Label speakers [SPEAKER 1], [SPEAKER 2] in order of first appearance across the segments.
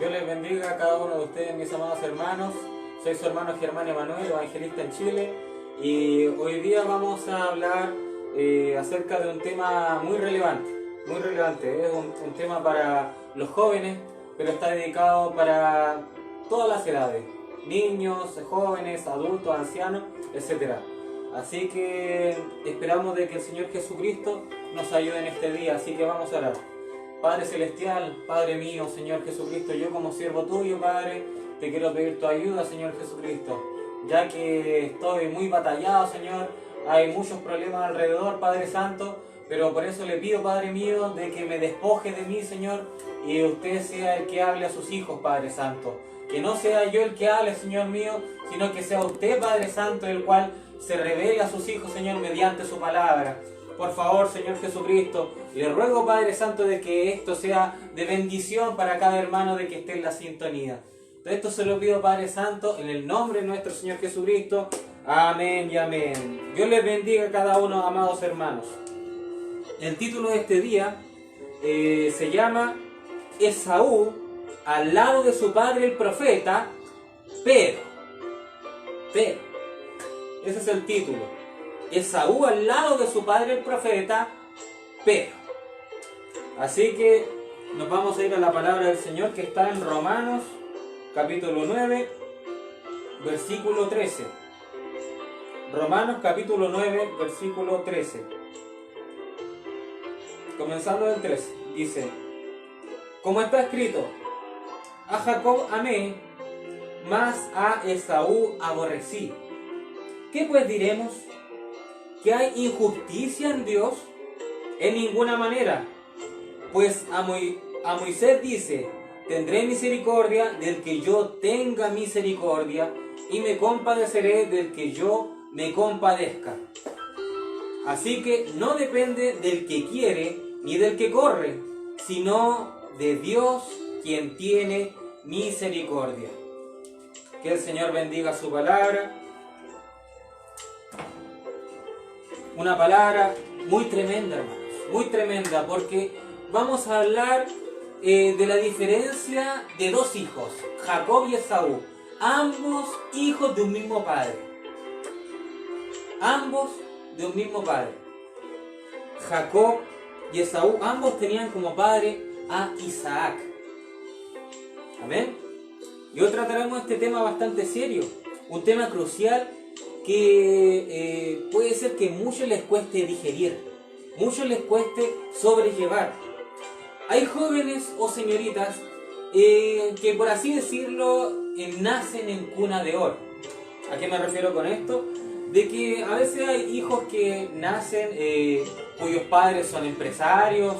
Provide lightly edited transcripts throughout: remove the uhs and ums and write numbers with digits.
[SPEAKER 1] Dios les bendiga a cada uno de ustedes, mis amados hermanos. Soy su hermano Germán Emanuel, evangelista en Chile. Y hoy día vamos a hablar acerca de un tema muy relevante. Muy relevante. Es un tema para los jóvenes, pero está dedicado para todas las edades. Niños, jóvenes, adultos, ancianos, etc. Así que esperamos de que el Señor Jesucristo nos ayude en este día. Así que vamos a orar. Padre Celestial, Padre mío, Señor Jesucristo, yo como siervo tuyo, Padre, te quiero pedir tu ayuda, Señor Jesucristo, ya que estoy muy batallado, Señor, hay muchos problemas alrededor, Padre Santo, pero por eso le pido, Padre mío, de que me despoje de mí, Señor, y usted sea el que hable a sus hijos, Padre Santo. Que no sea yo el que hable, Señor mío, sino que sea usted, Padre Santo, el cual se revele a sus hijos, Señor, mediante su palabra. Por favor, Señor Jesucristo, le ruego, Padre Santo, de que esto sea de bendición para cada hermano de que esté en la sintonía. Todo esto se lo pido, Padre Santo, en el nombre de nuestro Señor Jesucristo. Amén y amén. Dios les bendiga a cada uno, amados hermanos. El título de este día se llama Esaú al lado de su padre el profeta, pero. Ese es el título. Esaú al lado de su padre el profeta, pero. Así que nos vamos a ir a la palabra del Señor que está en Romanos capítulo 9, versículo 13. Romanos capítulo 9, versículo 13. Comenzando del 13, dice: como está escrito, a Jacob amé, mas a Esaú aborrecí. ¿Qué pues diremos? ¿Que hay injusticia en Dios? En ninguna manera. Pues a Moisés dice: tendré misericordia del que yo tenga misericordia, y me compadeceré del que yo me compadezca. Así que no depende del que quiere ni del que corre, sino de Dios quien tiene misericordia. Que el Señor bendiga su palabra. Una palabra muy tremenda, hermanos, muy tremenda, porque vamos a hablar de la diferencia de dos hijos, Jacob y Esaú, ambos hijos de un mismo padre. Ambos de un mismo padre. Jacob y Esaú, ambos tenían como padre a Isaac. Amén. Y hoy trataremos este tema bastante serio, un tema crucial que puede ser que muchos les cueste digerir, muchos les cueste sobrellevar. Hay jóvenes o señoritas que, por así decirlo, nacen en cuna de oro. ¿A qué me refiero con esto? De que a veces hay hijos que nacen cuyos padres son empresarios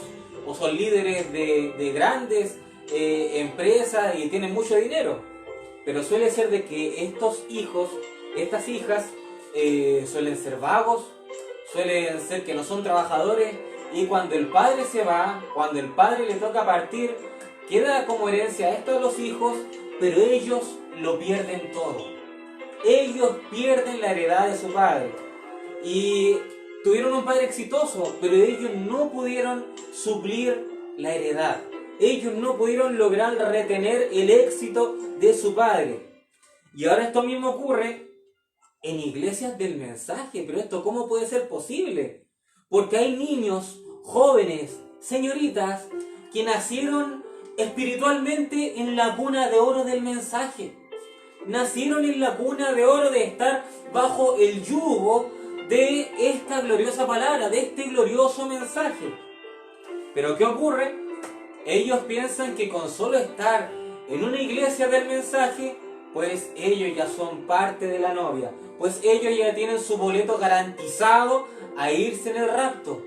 [SPEAKER 1] o son líderes de grandes empresas y tienen mucho dinero, pero suele ser de que estos hijos, estas hijas, suelen ser vagos, suelen ser que no son trabajadores, y cuando el padre se va, cuando el padre le toca partir, queda como herencia a estos los hijos, pero ellos lo pierden todo. Ellos pierden la heredad de su padre. Y tuvieron un padre exitoso, pero ellos no pudieron suplir la heredad. Ellos no pudieron lograr retener el éxito de su padre. Y ahora esto mismo ocurre en iglesias del mensaje. Pero esto, ¿cómo puede ser posible? Porque hay niños, jóvenes, señoritas, que nacieron espiritualmente en la cuna de oro del mensaje. Nacieron en la cuna de oro de estar bajo el yugo de esta gloriosa palabra, de este glorioso mensaje. Pero ¿qué ocurre? Ellos piensan que con solo estar en una iglesia del mensaje, pues ellos ya son parte de la novia, pues ellos ya tienen su boleto garantizado a irse en el rapto.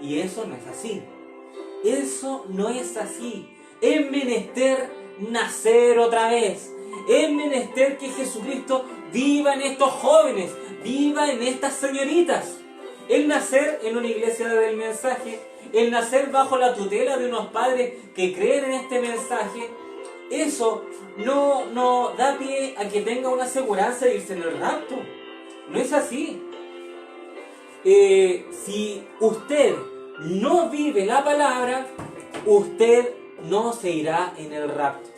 [SPEAKER 1] Y eso no es así. Eso no es así. Es menester nacer otra vez. Es menester que Jesucristo viva en estos jóvenes, viva en estas señoritas. El nacer en una iglesia del mensaje, el nacer bajo la tutela de unos padres que creen en este mensaje, eso no da pie a que tenga una aseguranza de irse en el rapto. No es así. Si usted no vive la palabra, usted no se irá en el rapto.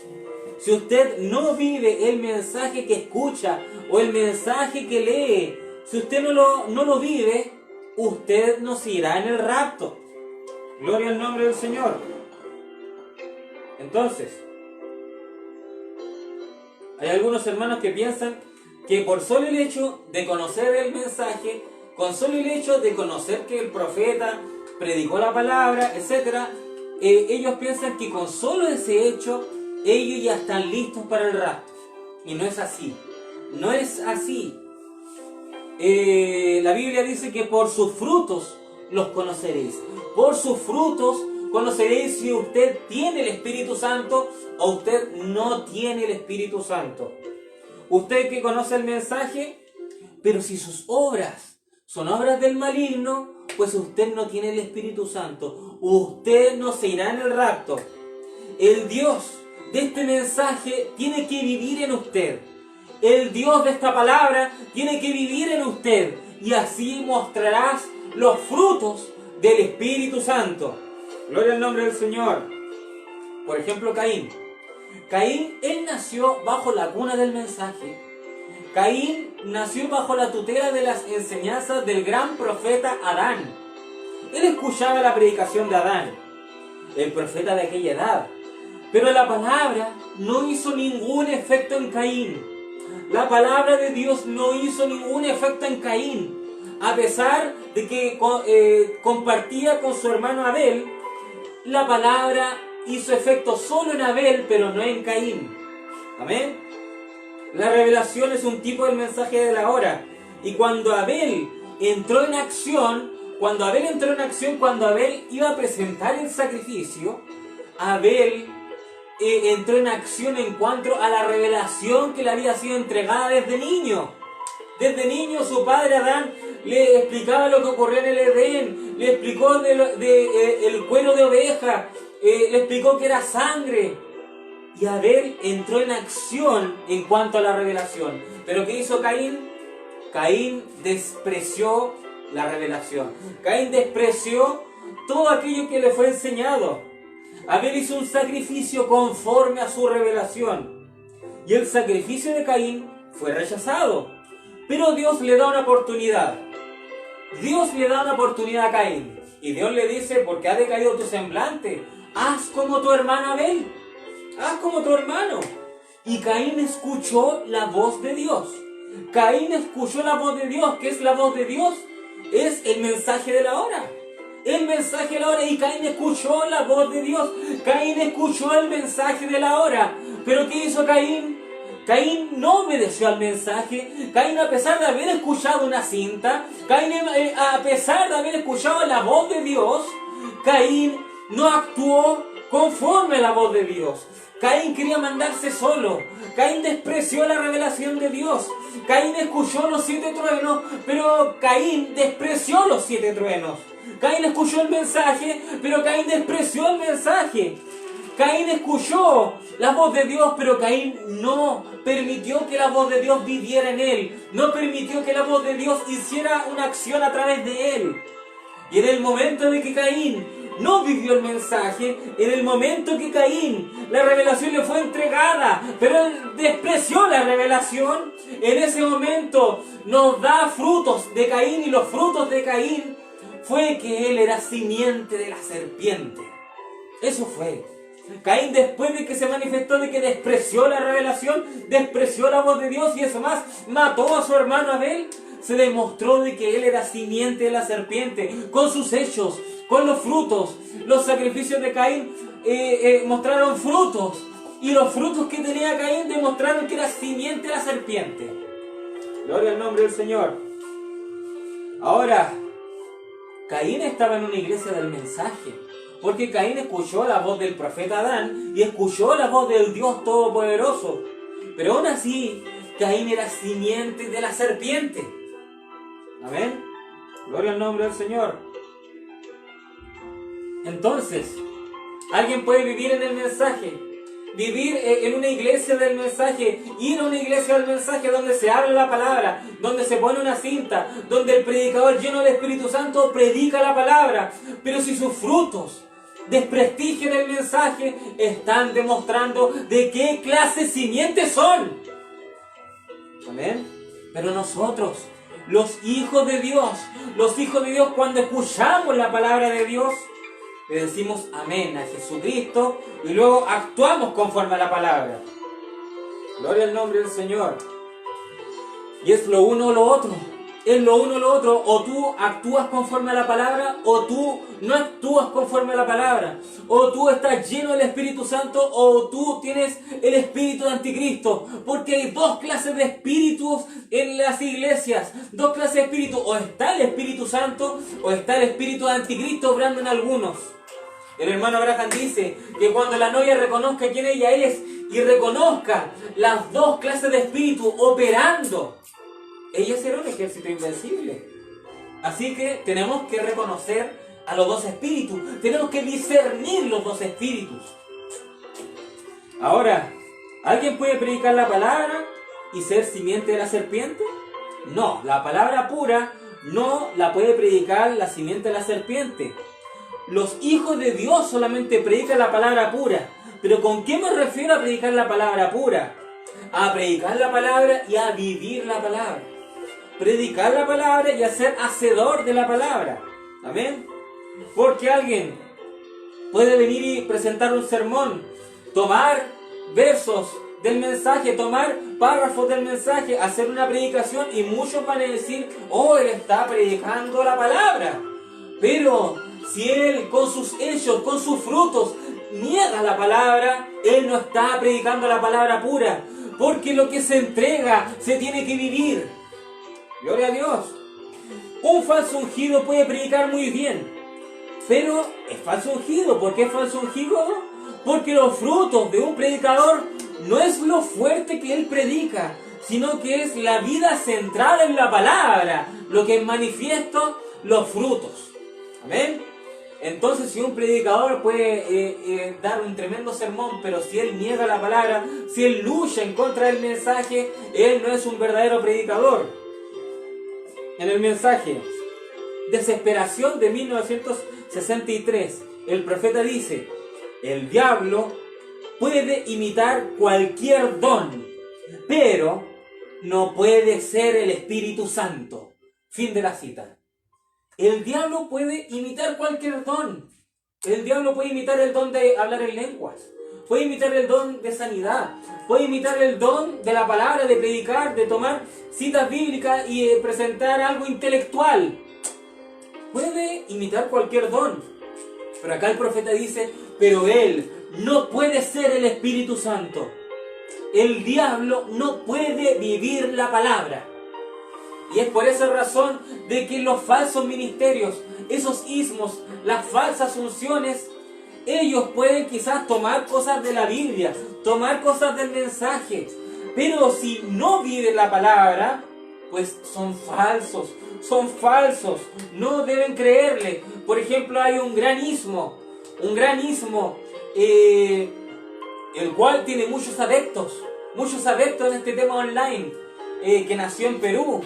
[SPEAKER 1] si usted no vive el mensaje que escucha o el mensaje que lee, si usted no lo vive, usted no se irá en el rapto. Gloria al nombre del Señor. Entonces, hay algunos hermanos que piensan que por solo el hecho de conocer el mensaje, con solo el hecho de conocer que el profeta predicó la palabra, etc., ellos piensan que con solo ese hecho, ellos ya están listos para el rapto. Y no es así. No es así. La Biblia dice que por sus frutos los conoceréis. Por sus frutos conoceréis si usted tiene el Espíritu Santo o usted no tiene el Espíritu Santo. Usted que conoce el mensaje, pero si sus obras son obras del maligno, pues usted no tiene el Espíritu Santo. Usted no se irá en el rapto. El Dios de este mensaje tiene que vivir en usted. El Dios de esta palabra tiene que vivir en usted. Y así mostrarás los frutos del Espíritu Santo. Gloria al nombre del Señor. Por ejemplo, Caín. Caín, él nació bajo la cuna del mensaje. Caín nació bajo la tutela de las enseñanzas del gran profeta Adán. Él escuchaba la predicación de Adán, el profeta de aquella edad. Pero la palabra no hizo ningún efecto en Caín. La palabra de Dios no hizo ningún efecto en Caín. A pesar de que compartía con su hermano Abel, la palabra hizo efecto solo en Abel, pero no en Caín. Amén. La revelación es un tipo del mensaje de la hora. Y cuando Abel entró en acción, cuando Abel iba a presentar el sacrificio, Abel entró en acción en cuanto a la revelación que le había sido entregada desde niño. Desde niño su padre Adán le explicaba lo que ocurrió en el Edén, le explicó el cuero de oveja, le explicó que era sangre. Y Abel entró en acción en cuanto a la revelación. ¿Pero qué hizo Caín? Caín despreció la revelación. Caín despreció todo aquello que le fue enseñado. Abel hizo un sacrificio conforme a su revelación. Y el sacrificio de Caín fue rechazado. Pero Dios le da una oportunidad. Dios le da una oportunidad a Caín. Y Dios le dice, porque ha decaído tu semblante, haz como tu hermano Abel. Haz como tu hermano. Y Caín escuchó la voz de Dios. Caín escuchó la voz de Dios. ¿Qué es la voz de Dios? Es el mensaje de la hora. El mensaje de la hora. Y Caín escuchó la voz de Dios. Caín escuchó el mensaje de la hora. ¿Pero qué hizo Caín? Caín no obedeció al mensaje. Caín, a pesar de haber escuchado una cinta, Caín, a pesar de haber escuchado la voz de Dios, Caín no actuó conforme a la voz de Dios. Caín quería mandarse solo. Caín despreció la revelación de Dios. Caín escuchó los 7 truenos, pero Caín despreció los 7 truenos. Caín escuchó el mensaje, pero Caín despreció el mensaje. Caín escuchó la voz de Dios, pero Caín no permitió que la voz de Dios viviera en él. No permitió que la voz de Dios hiciera una acción a través de él. Y en el momento de que Caín no vivió el mensaje, en el momento que Caín, la revelación le fue entregada, pero él despreció la revelación, en ese momento nos da frutos de Caín, y los frutos de Caín fue que él era simiente de la serpiente. Eso fue. Caín, después de que se manifestó de que despreció la revelación, despreció la voz de Dios, y eso más, mató a su hermano Abel, se demostró de que él era simiente de la serpiente, con sus hechos, con los frutos. Los sacrificios de Caín mostraron frutos, y los frutos que tenía Caín demostraron que era simiente de la serpiente. Gloria al nombre del Señor. Ahora, Caín estaba en una iglesia del mensaje, porque Caín escuchó la voz del profeta Adán y escuchó la voz del Dios Todopoderoso. Pero aún así, Caín era simiente de la serpiente. Amén. Gloria al nombre del Señor. Entonces, alguien puede vivir en el mensaje, vivir en una iglesia del mensaje, ir a una iglesia del mensaje donde se habla la palabra, donde se pone una cinta, donde el predicador lleno del Espíritu Santo predica la palabra. Pero si sus frutos desprestigian el mensaje, están demostrando de qué clase simientes son. Amén. Pero nosotros, los hijos de Dios, cuando escuchamos la palabra de Dios, le decimos amén a Jesucristo y luego actuamos conforme a la palabra. Gloria al nombre del Señor. Y es lo uno o lo otro. Es lo uno o lo otro. O tú actúas conforme a la palabra, o tú no actúas conforme a la palabra. O tú estás lleno del Espíritu Santo, o tú tienes el espíritu de anticristo. Porque hay dos clases de espíritus en las iglesias. Dos clases de espíritu. O está el Espíritu Santo, o está el espíritu de anticristo obrando en algunos. El hermano Abraham dice que cuando la novia reconozca quién ella es y reconozca las dos clases de espíritu operando, ella será un ejército invencible. Así que tenemos que reconocer a los dos espíritus. Tenemos que discernir los dos espíritus. Ahora, ¿alguien puede predicar la palabra y ser simiente de la serpiente? No, la palabra pura no la puede predicar la simiente de la serpiente. Los hijos de Dios solamente predican la palabra pura. ¿Pero con qué me refiero a predicar la palabra pura? A predicar la palabra y a vivir la palabra. Predicar la palabra y a ser hacedor de la palabra. Amén. Porque alguien puede venir y presentar un sermón, tomar versos del mensaje, tomar párrafos del mensaje, hacer una predicación y muchos van a decir, oh, él está predicando la palabra. Pero si él con sus hechos, con sus frutos, niega la palabra, él no está predicando la palabra pura. Porque lo que se entrega se tiene que vivir. Gloria a Dios. Un falso ungido puede predicar muy bien, pero es falso ungido. ¿Por qué es falso ungido? Porque los frutos de un predicador no es lo fuerte que él predica, sino que es la vida centrada en la palabra, lo que es manifiesto, los frutos. Amén. Entonces, si un predicador puede dar un tremendo sermón, pero si él niega la palabra, si él lucha en contra del mensaje, él no es un verdadero predicador. En el mensaje Desesperación de 1963, el profeta dice: el diablo puede imitar cualquier don, pero no puede ser el Espíritu Santo. Fin de la cita. El diablo puede imitar cualquier don. El diablo puede imitar el don de hablar en lenguas, puede imitar el don de sanidad, puede imitar el don de la palabra, de predicar, de tomar citas bíblicas y presentar algo intelectual. Puede imitar cualquier don. Pero acá el profeta dice: pero él no puede ser el Espíritu Santo. El diablo no puede vivir la palabra. Y es por esa razón de que los falsos ministerios, esos ismos, las falsas unciones, ellos pueden quizás tomar cosas de la Biblia, tomar cosas del mensaje, pero si no viven la palabra, pues son falsos, no deben creerle. Por ejemplo, hay un gran ismo, el cual tiene muchos adeptos en este tema online, que nació en Perú.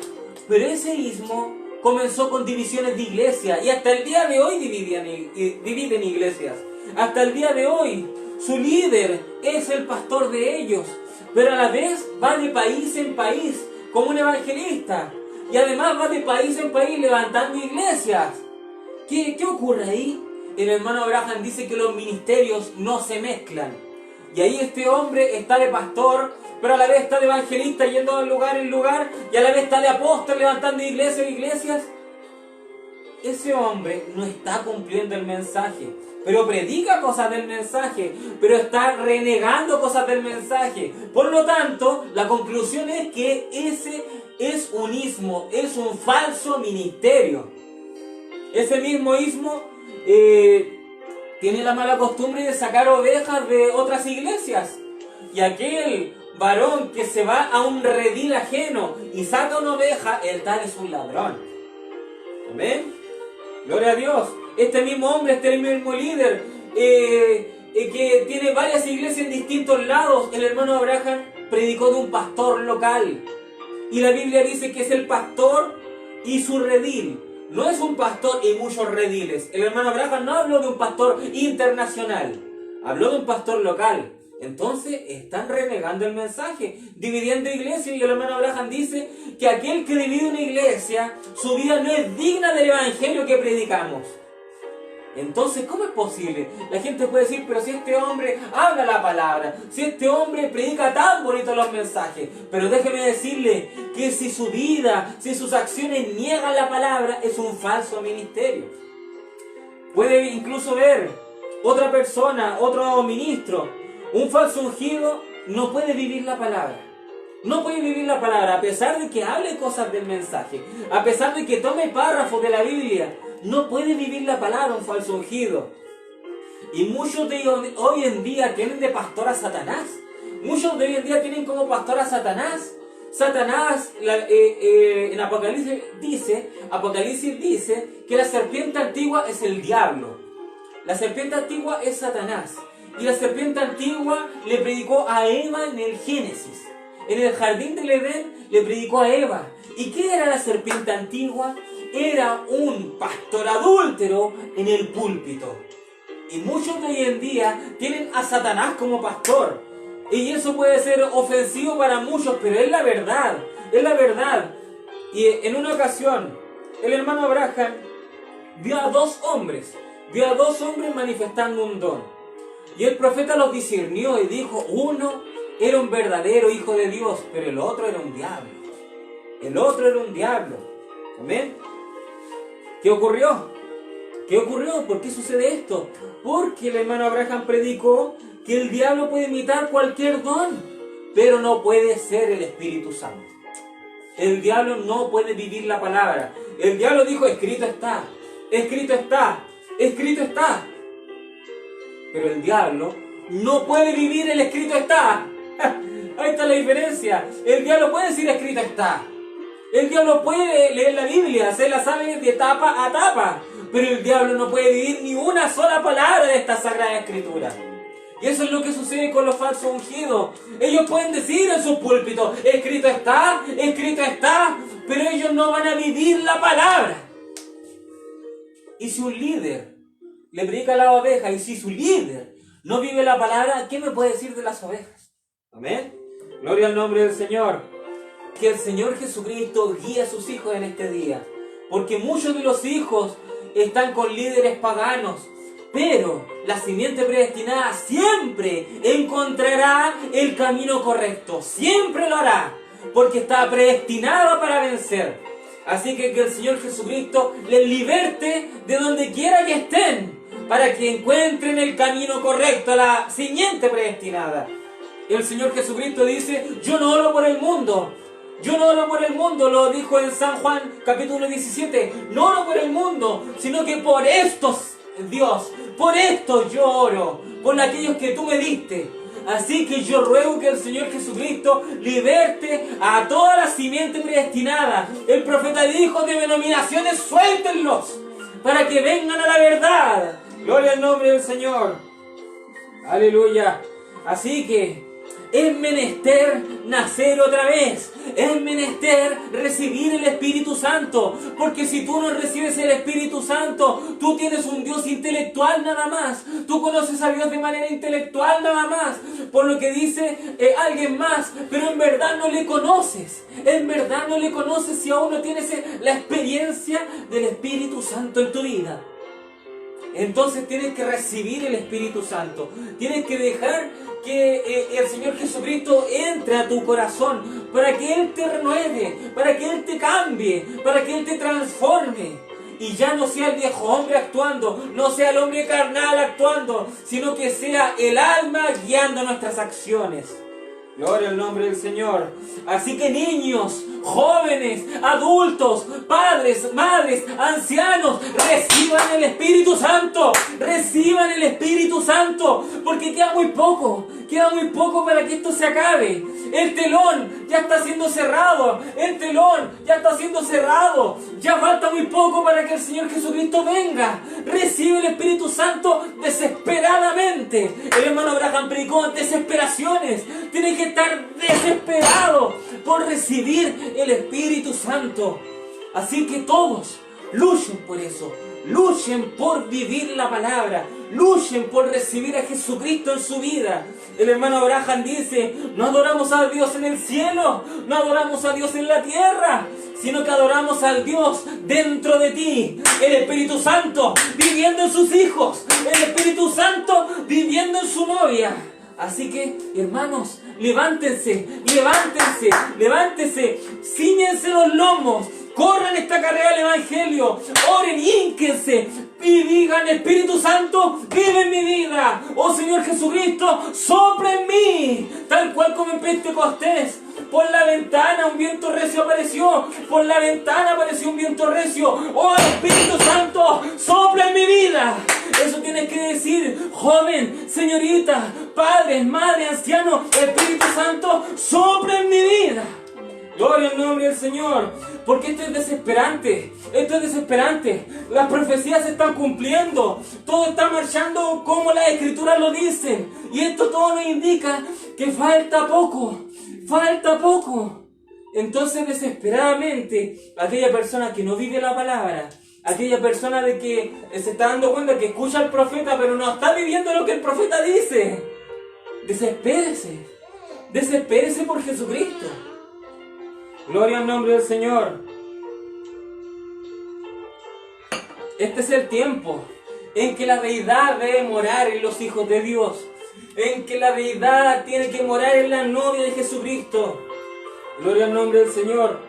[SPEAKER 1] Pero ese ismo comenzó con divisiones de iglesia y hasta el día de hoy dividen iglesias. Hasta el día de hoy su líder es el pastor de ellos, pero a la vez va de país en país como un evangelista, y además va de país en país levantando iglesias. ¿Qué ocurre ahí? El hermano Abraham dice que los ministerios no se mezclan, y ahí este hombre está de pastor, pero a la vez está de evangelista yendo de lugar en lugar, y a la vez está de apóstol levantando iglesias. Ese hombre no está cumpliendo el mensaje, pero predica cosas del mensaje, pero está renegando cosas del mensaje. Por lo tanto, la conclusión es que ese es un ismo, es un falso ministerio. Ese mismo ismo tiene la mala costumbre de sacar ovejas de otras iglesias, y aquel varón que se va a un redil ajeno y saca una oveja, el tal es un ladrón. ¿Amén? Gloria a Dios. Este mismo hombre, este mismo líder, que tiene varias iglesias en distintos lados, el hermano Abraham predicó de un pastor local. Y la Biblia dice que es el pastor y su redil. no es un pastor y muchos rediles. El hermano Branham no habló de un pastor internacional, habló de un pastor local. Entonces están renegando el mensaje, dividiendo iglesia, y el hermano Branham dice que aquel que divide una iglesia, su vida no es digna del evangelio que predicamos. Entonces, ¿cómo es posible? La gente puede decir, pero si este hombre habla la palabra, si este hombre predica tan bonito los mensajes, pero déjeme decirle que si su vida, si sus acciones niegan la palabra, es un falso ministerio. Puede incluso ver otra persona, otro ministro, un falso ungido, no puede vivir la palabra. No puede vivir la palabra, a pesar de que hable cosas del mensaje, a pesar de que tome párrafos de la Biblia, no puede vivir la palabra un falso ungido. Y muchos de ellos hoy en día tienen de pastor a Satanás. Muchos de hoy en día tienen como pastor a Satanás. Satanás, en Apocalipsis dice que la serpiente antigua es el diablo. La serpiente antigua es Satanás. Y la serpiente antigua le predicó a Eva en el Génesis. En el jardín del Edén le predicó a Eva. ¿Y qué era la serpiente antigua? Era un pastor adúltero en el púlpito. Y muchos de hoy en día tienen a Satanás como pastor. Y eso puede ser ofensivo para muchos, pero es la verdad. Es la verdad. Y en una ocasión, el hermano Branham vio a dos hombres manifestando un don. Y el profeta los discernió y dijo, uno era un verdadero hijo de Dios, pero el otro era un diablo. El otro era un diablo. ¿Amén? ¿Qué ocurrió? ¿Qué ocurrió? ¿Por qué sucede esto? Porque el hermano Abraham predicó que el diablo puede imitar cualquier don, pero no puede ser el Espíritu Santo. El diablo no puede vivir la palabra. El diablo dijo, escrito está, escrito está, escrito está. Pero el diablo no puede vivir el escrito está. Ahí está la diferencia. El diablo puede decir escrito está. El diablo puede leer la Biblia, se la sabe de tapa a tapa, pero el diablo no puede vivir ni una sola palabra de esta Sagrada Escritura. Y eso es lo que sucede con los falsos ungidos. Ellos pueden decir en sus púlpitos, escrito está, pero ellos no van a vivir la palabra. Y si un líder le predica a la oveja, y si su líder no vive la palabra, ¿qué me puede decir de las ovejas? Amén. Gloria al nombre del Señor. Que el Señor Jesucristo guíe a sus hijos en este día. Porque muchos de los hijos están con líderes paganos. Pero la simiente predestinada siempre encontrará el camino correcto. Siempre lo hará. Porque está predestinada para vencer. Así que el Señor Jesucristo les liberte de donde quiera que estén. Para que encuentren el camino correcto, la simiente predestinada. El Señor Jesucristo dice, yo no oro por el mundo. Yo no oro por el mundo, lo dijo en San Juan capítulo 17. No oro por el mundo, sino que por estos, Dios, por estos yo oro, por aquellos que tú me diste. Así que yo ruego que el Señor Jesucristo liberte a toda la simiente predestinada. El profeta dijo, de denominaciones suéltenlos, para que vengan a la verdad. Gloria al nombre del Señor. Aleluya. Así que es menester nacer otra vez. Es menester recibir el Espíritu Santo. Porque si tú no recibes el Espíritu Santo, tú tienes un Dios intelectual nada más. Tú conoces a Dios de manera intelectual nada más. Por lo que dice alguien más. Pero en verdad no le conoces. En verdad no le conoces si aún no tienes la experiencia del Espíritu Santo en tu vida. Entonces tienes que recibir el Espíritu Santo. Tienes que dejar que el Señor Jesucristo entre a tu corazón, para que Él te renueve, para que Él te cambie, para que Él te transforme. Y ya no sea el viejo hombre actuando, no sea el hombre carnal actuando, sino que sea el alma guiando nuestras acciones. Gloria al nombre del Señor. Así que niños, jóvenes, adultos, padres, madres, ancianos, reciban el Espíritu Santo. Reciban el Espíritu Santo. Porque queda muy poco para que esto se acabe. El telón ya está siendo cerrado. Ya falta muy poco para que el Señor Jesucristo venga. Recibe el Espíritu Santo desesperadamente. El hermano Abraham predicó desesperaciones. Tiene que estar desesperado por recibir el Espíritu Santo. Así que todos Luchen por eso. Luchen por vivir la palabra. Luchen por recibir a Jesucristo en su vida. El hermano Abraham dice, no adoramos a Dios en el cielo, no adoramos a Dios en la tierra, sino que adoramos al Dios dentro de ti. El Espíritu Santo viviendo en sus hijos. El Espíritu Santo viviendo en su novia. Así que, hermanos, levántense, levántense, levántense, cíñense los lomos, corran esta carrera del Evangelio, oren, hínquense y digan, Espíritu Santo, vive en mi vida. Oh Señor Jesucristo, sopla en mí, tal cual como en Pentecostés. Por la ventana un viento recio apareció, por la ventana apareció un viento recio. Oh Espíritu Santo, sopla en mi vida. Eso tienes que decir, joven, señorita, padres, madre, anciano, Espíritu Santo, sopla en mi vida. Gloria al nombre del Señor, porque esto es desesperante, esto es desesperante. Las profecías se están cumpliendo, todo está marchando como las Escrituras lo dicen. Y esto todo nos indica que falta poco, falta poco. Entonces desesperadamente, aquella persona que no vive la palabra, aquella persona de que se está dando cuenta que escucha al profeta pero no está viviendo lo que el profeta dice, desespérese, desespérese por Jesucristo. Gloria al nombre del Señor. Este es el tiempo en que la deidad debe morar en los hijos de Dios, en que la deidad tiene que morar en la novia de Jesucristo. Gloria al nombre del Señor.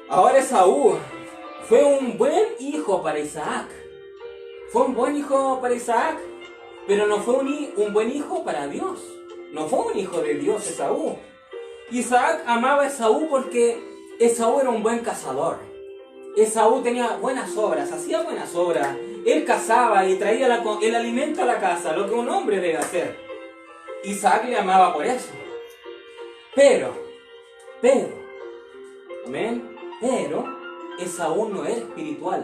[SPEAKER 1] Ahora Esaú fue un buen hijo para Isaac. Fue un buen hijo para Isaac, pero no fue un buen hijo para Dios. No fue un hijo de Dios Esaú. Isaac amaba a Esaú porque Esaú era un buen cazador. Esaú tenía buenas obras, hacía buenas obras. Él cazaba y traía el alimento a la casa, lo que un hombre debe hacer. Isaac le amaba por eso. Pero, amén, pero Esaú no era espiritual.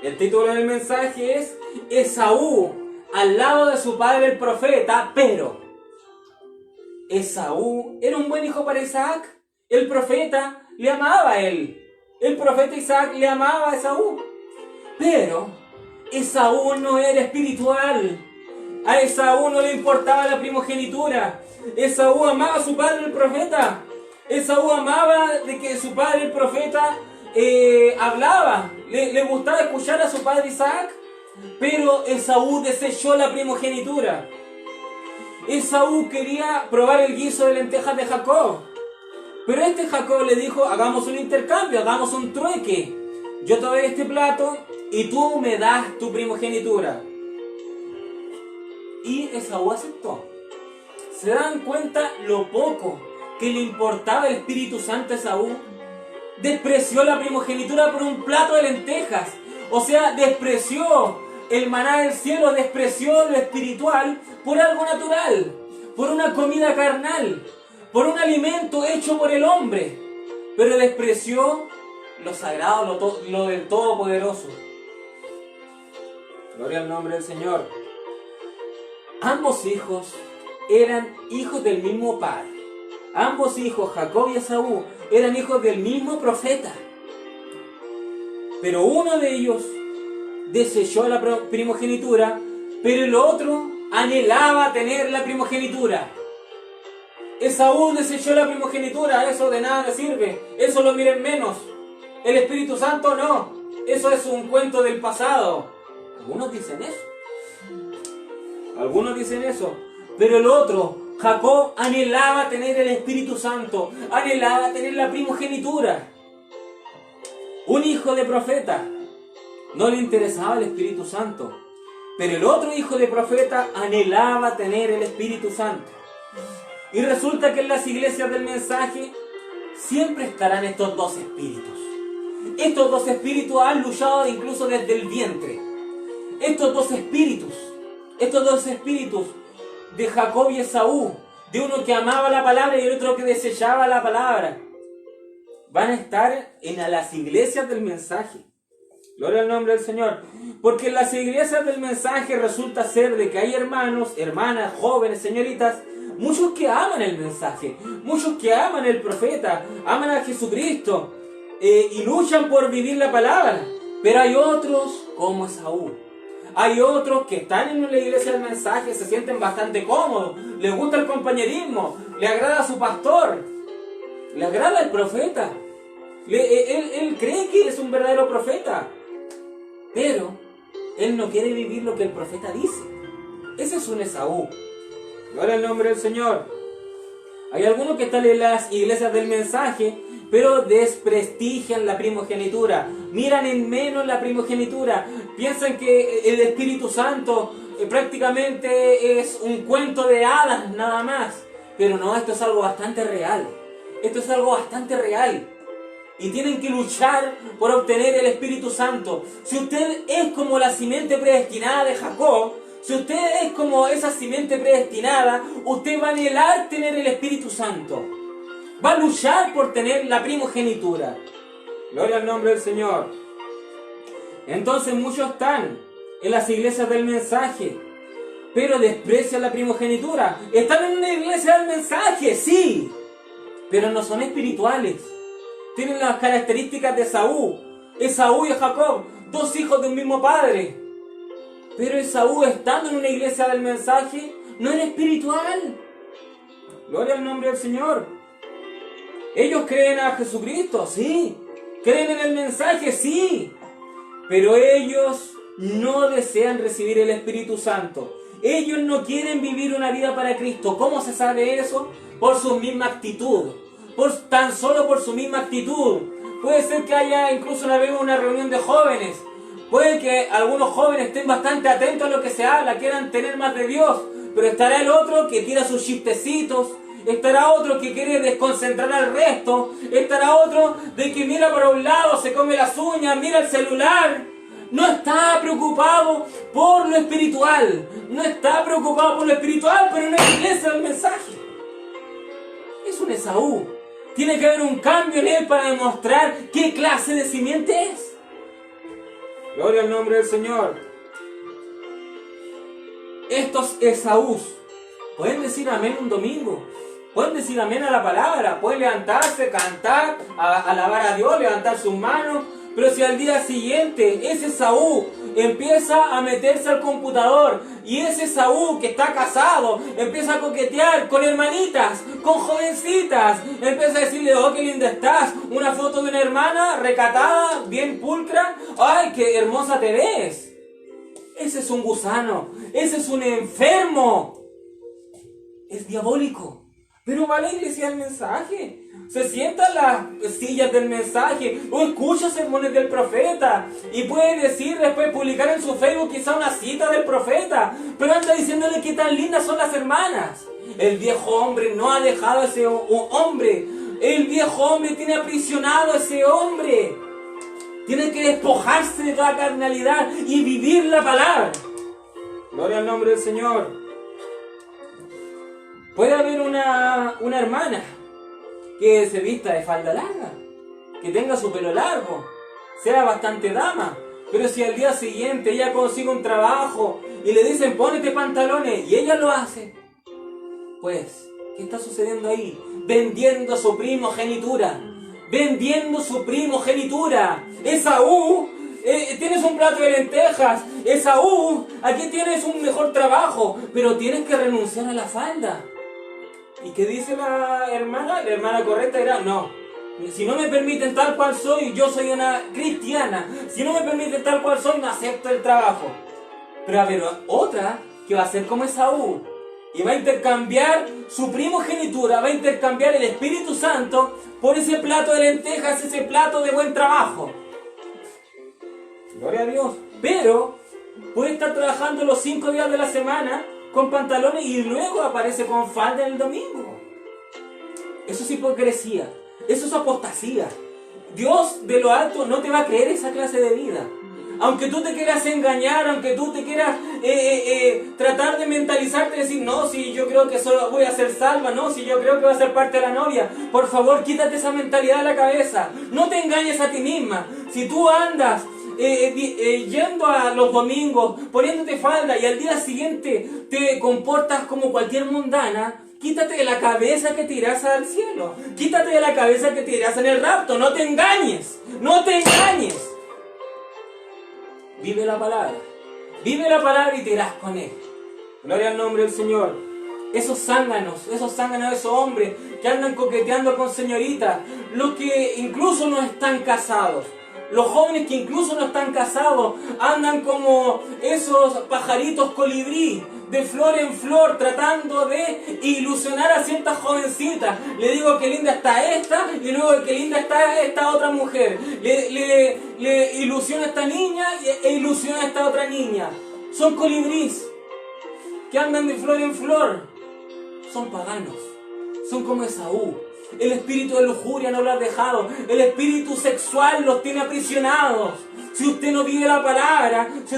[SPEAKER 1] El título del mensaje es Esaú al lado de su padre el profeta, pero Esaú era un buen hijo para Isaac. El profeta le amaba a él. El profeta Isaac le amaba a Esaú. Pero Esaú no era espiritual. A Esaú no le importaba la primogenitura. Esaú amaba a su padre el profeta. Esaú amaba de que su padre el profeta hablaba. Le gustaba escuchar a su padre Isaac. Pero Esaú desechó la primogenitura. Esaú quería probar el guiso de lentejas de Jacob. Pero Jacob le dijo, hagamos un intercambio, hagamos un trueque. Yo te doy este plato y tú me das tu primogenitura. Y Esaú aceptó. ¿Se dan cuenta lo poco que le importaba el Espíritu Santo a Esaú? Despreció la primogenitura por un plato de lentejas. O sea, despreció el maná del cielo, despreció lo espiritual por algo natural, por una comida carnal, por un alimento hecho por el hombre, pero despreció lo sagrado, lo del Todopoderoso. Gloria al nombre del Señor. Ambos hijos eran hijos del mismo padre. Ambos hijos, Jacob y Esaú, eran hijos del mismo profeta. Pero uno de ellos desechó la primogenitura, pero el otro anhelaba tener la primogenitura. Esaú desechó la primogenitura, eso de nada le sirve, eso lo miren menos. El Espíritu Santo no, eso es un cuento del pasado. Algunos dicen eso, pero el otro, Jacob, anhelaba tener el Espíritu Santo, anhelaba tener la primogenitura. Un hijo de profeta no le interesaba el Espíritu Santo, pero el otro hijo de profeta anhelaba tener el Espíritu Santo. Y resulta que en las iglesias del mensaje siempre estarán estos dos espíritus. Estos dos espíritus han luchado incluso desde el vientre. Estos dos espíritus de Jacob y Esaú, de uno que amaba la palabra y el otro que desechaba la palabra, van a estar en las iglesias del mensaje. Gloria al nombre del Señor. Porque en las iglesias del mensaje resulta ser de que hay hermanos, hermanas, jóvenes, señoritas, muchos que aman el mensaje, muchos que aman el profeta, aman a Jesucristo, y luchan por vivir la palabra. Pero hay otros como Esaú. Hay otros que están en la iglesia del mensaje, se sienten bastante cómodos, les gusta el compañerismo, le agrada a su pastor, le agrada el profeta. Él cree que es un verdadero profeta, pero él no quiere vivir lo que el profeta dice. Ese es un Esaú. Gloria al nombre del Señor. Hay algunos que están en las iglesias del mensaje, pero desprestigian la primogenitura, miran en menos la primogenitura, piensan que el Espíritu Santo prácticamente es un cuento de hadas nada más. Pero no, esto es algo bastante real. Esto es algo bastante real. Y tienen que luchar por obtener el Espíritu Santo. Si usted es como la simiente predestinada de Jacob, si usted es como esa simiente predestinada, usted va a anhelar tener el Espíritu Santo. Va a luchar por tener la primogenitura. Gloria al nombre del Señor. Entonces muchos están en las iglesias del mensaje, pero desprecian la primogenitura. Están en una iglesia del mensaje, sí, pero no son espirituales. Tienen las características de Esaú. Esaú y Jacob, dos hijos de un mismo padre. Pero Esaú, estando en una iglesia del mensaje, no era espiritual. Gloria al nombre del Señor. Ellos creen a Jesucristo, sí. Creen en el mensaje, sí. Pero ellos no desean recibir el Espíritu Santo. Ellos no quieren vivir una vida para Cristo. ¿Cómo se sabe eso? Por su misma actitud. Tan solo por su misma actitud. Puede ser que haya incluso una reunión de jóvenes. Puede que algunos jóvenes estén bastante atentos a lo que se habla, quieran tener más de Dios. Pero estará el otro que tira sus chistecitos. Estará otro que quiere desconcentrar al resto. Estará otro de que mira para un lado, se come las uñas, mira el celular. No está preocupado por lo espiritual. No está preocupado por lo espiritual, pero no es iglesia del mensaje. Es un Esaú. Tiene que haber un cambio en él para demostrar qué clase de simiente es. Gloria al nombre del Señor. Estos Esaús pueden decir amén un domingo. Pueden decir amén a la palabra. Pueden levantarse, cantar, alabar a Dios, levantar sus manos. Pero si al día siguiente ese Esaú empieza a meterse al computador y ese Esaú que está casado empieza a coquetear con hermanitas, con jovencitas, empieza a decirle, oh, qué linda estás, una foto de una hermana recatada, bien pulcra, ay, qué hermosa te ves. Ese es un gusano, ese es un enfermo, es diabólico. Pero va a la iglesia del mensaje, se sienta en las sillas del mensaje o escucha sermones del profeta y puede decir después, publicar en su Facebook quizá una cita del profeta, pero anda diciéndole que tan lindas son las hermanas. El viejo hombre no ha dejado a ese hombre, el viejo hombre tiene aprisionado a ese hombre. Tiene que despojarse de toda carnalidad y vivir la palabra. Gloria al nombre del Señor. Puede haber una hermana que se vista de falda larga, que tenga su pelo largo, sea bastante dama, pero si al día siguiente ella consigue un trabajo y le dicen pónete pantalones y ella lo hace, pues, ¿qué está sucediendo ahí? Vendiendo su primogenitura, vendiendo su primogenitura. Esaú, tienes un plato de lentejas. Esaú, aquí tienes un mejor trabajo, pero tienes que renunciar a la falda. ¿Y qué dice la hermana? La hermana correcta dirá, no, si no me permiten tal cual soy, yo soy una cristiana. Si no me permiten tal cual soy, no acepto el trabajo. Pero va a haber otra que va a ser como Esaú y va a intercambiar su primogenitura, va a intercambiar el Espíritu Santo por ese plato de lentejas, ese plato de buen trabajo. Gloria a Dios. Pero puede estar trabajando los 5 días de la semana con pantalones y luego aparece con falda el domingo. Eso es hipocresía, eso es apostasía. Dios de lo alto no te va a creer esa clase de vida. Aunque tú te quieras engañar, aunque tú te quieras tratar de mentalizarte y decir, no, si yo creo que solo voy a ser salva, no, si yo creo que voy a ser parte de la novia, por favor, quítate esa mentalidad de la cabeza. No te engañes a ti misma. Si tú andas yendo a los domingos, poniéndote falda y al día siguiente te comportas como cualquier mundana, Quítate de la cabeza que te irás al cielo. Quítate de la cabeza que te irás en el rapto. No te engañes. No te engañes. Vive la palabra. Vive la palabra y te irás con Él. Gloria al nombre del Señor. Esos zánganos, esos hombres que andan coqueteando con señoritas, los que incluso no están casados, los jóvenes que incluso no están casados, andan como esos pajaritos colibrí, de flor en flor, tratando de ilusionar a ciertas jovencitas. Le digo que linda está esta, y luego que linda está esta otra mujer. Le ilusiona a esta niña e ilusiona a esta otra niña. Son colibrís que andan de flor en flor. Son paganos, son como Esaú. El espíritu de lujuria no lo ha dejado, el espíritu sexual los tiene aprisionados. Si usted no vive la palabra, si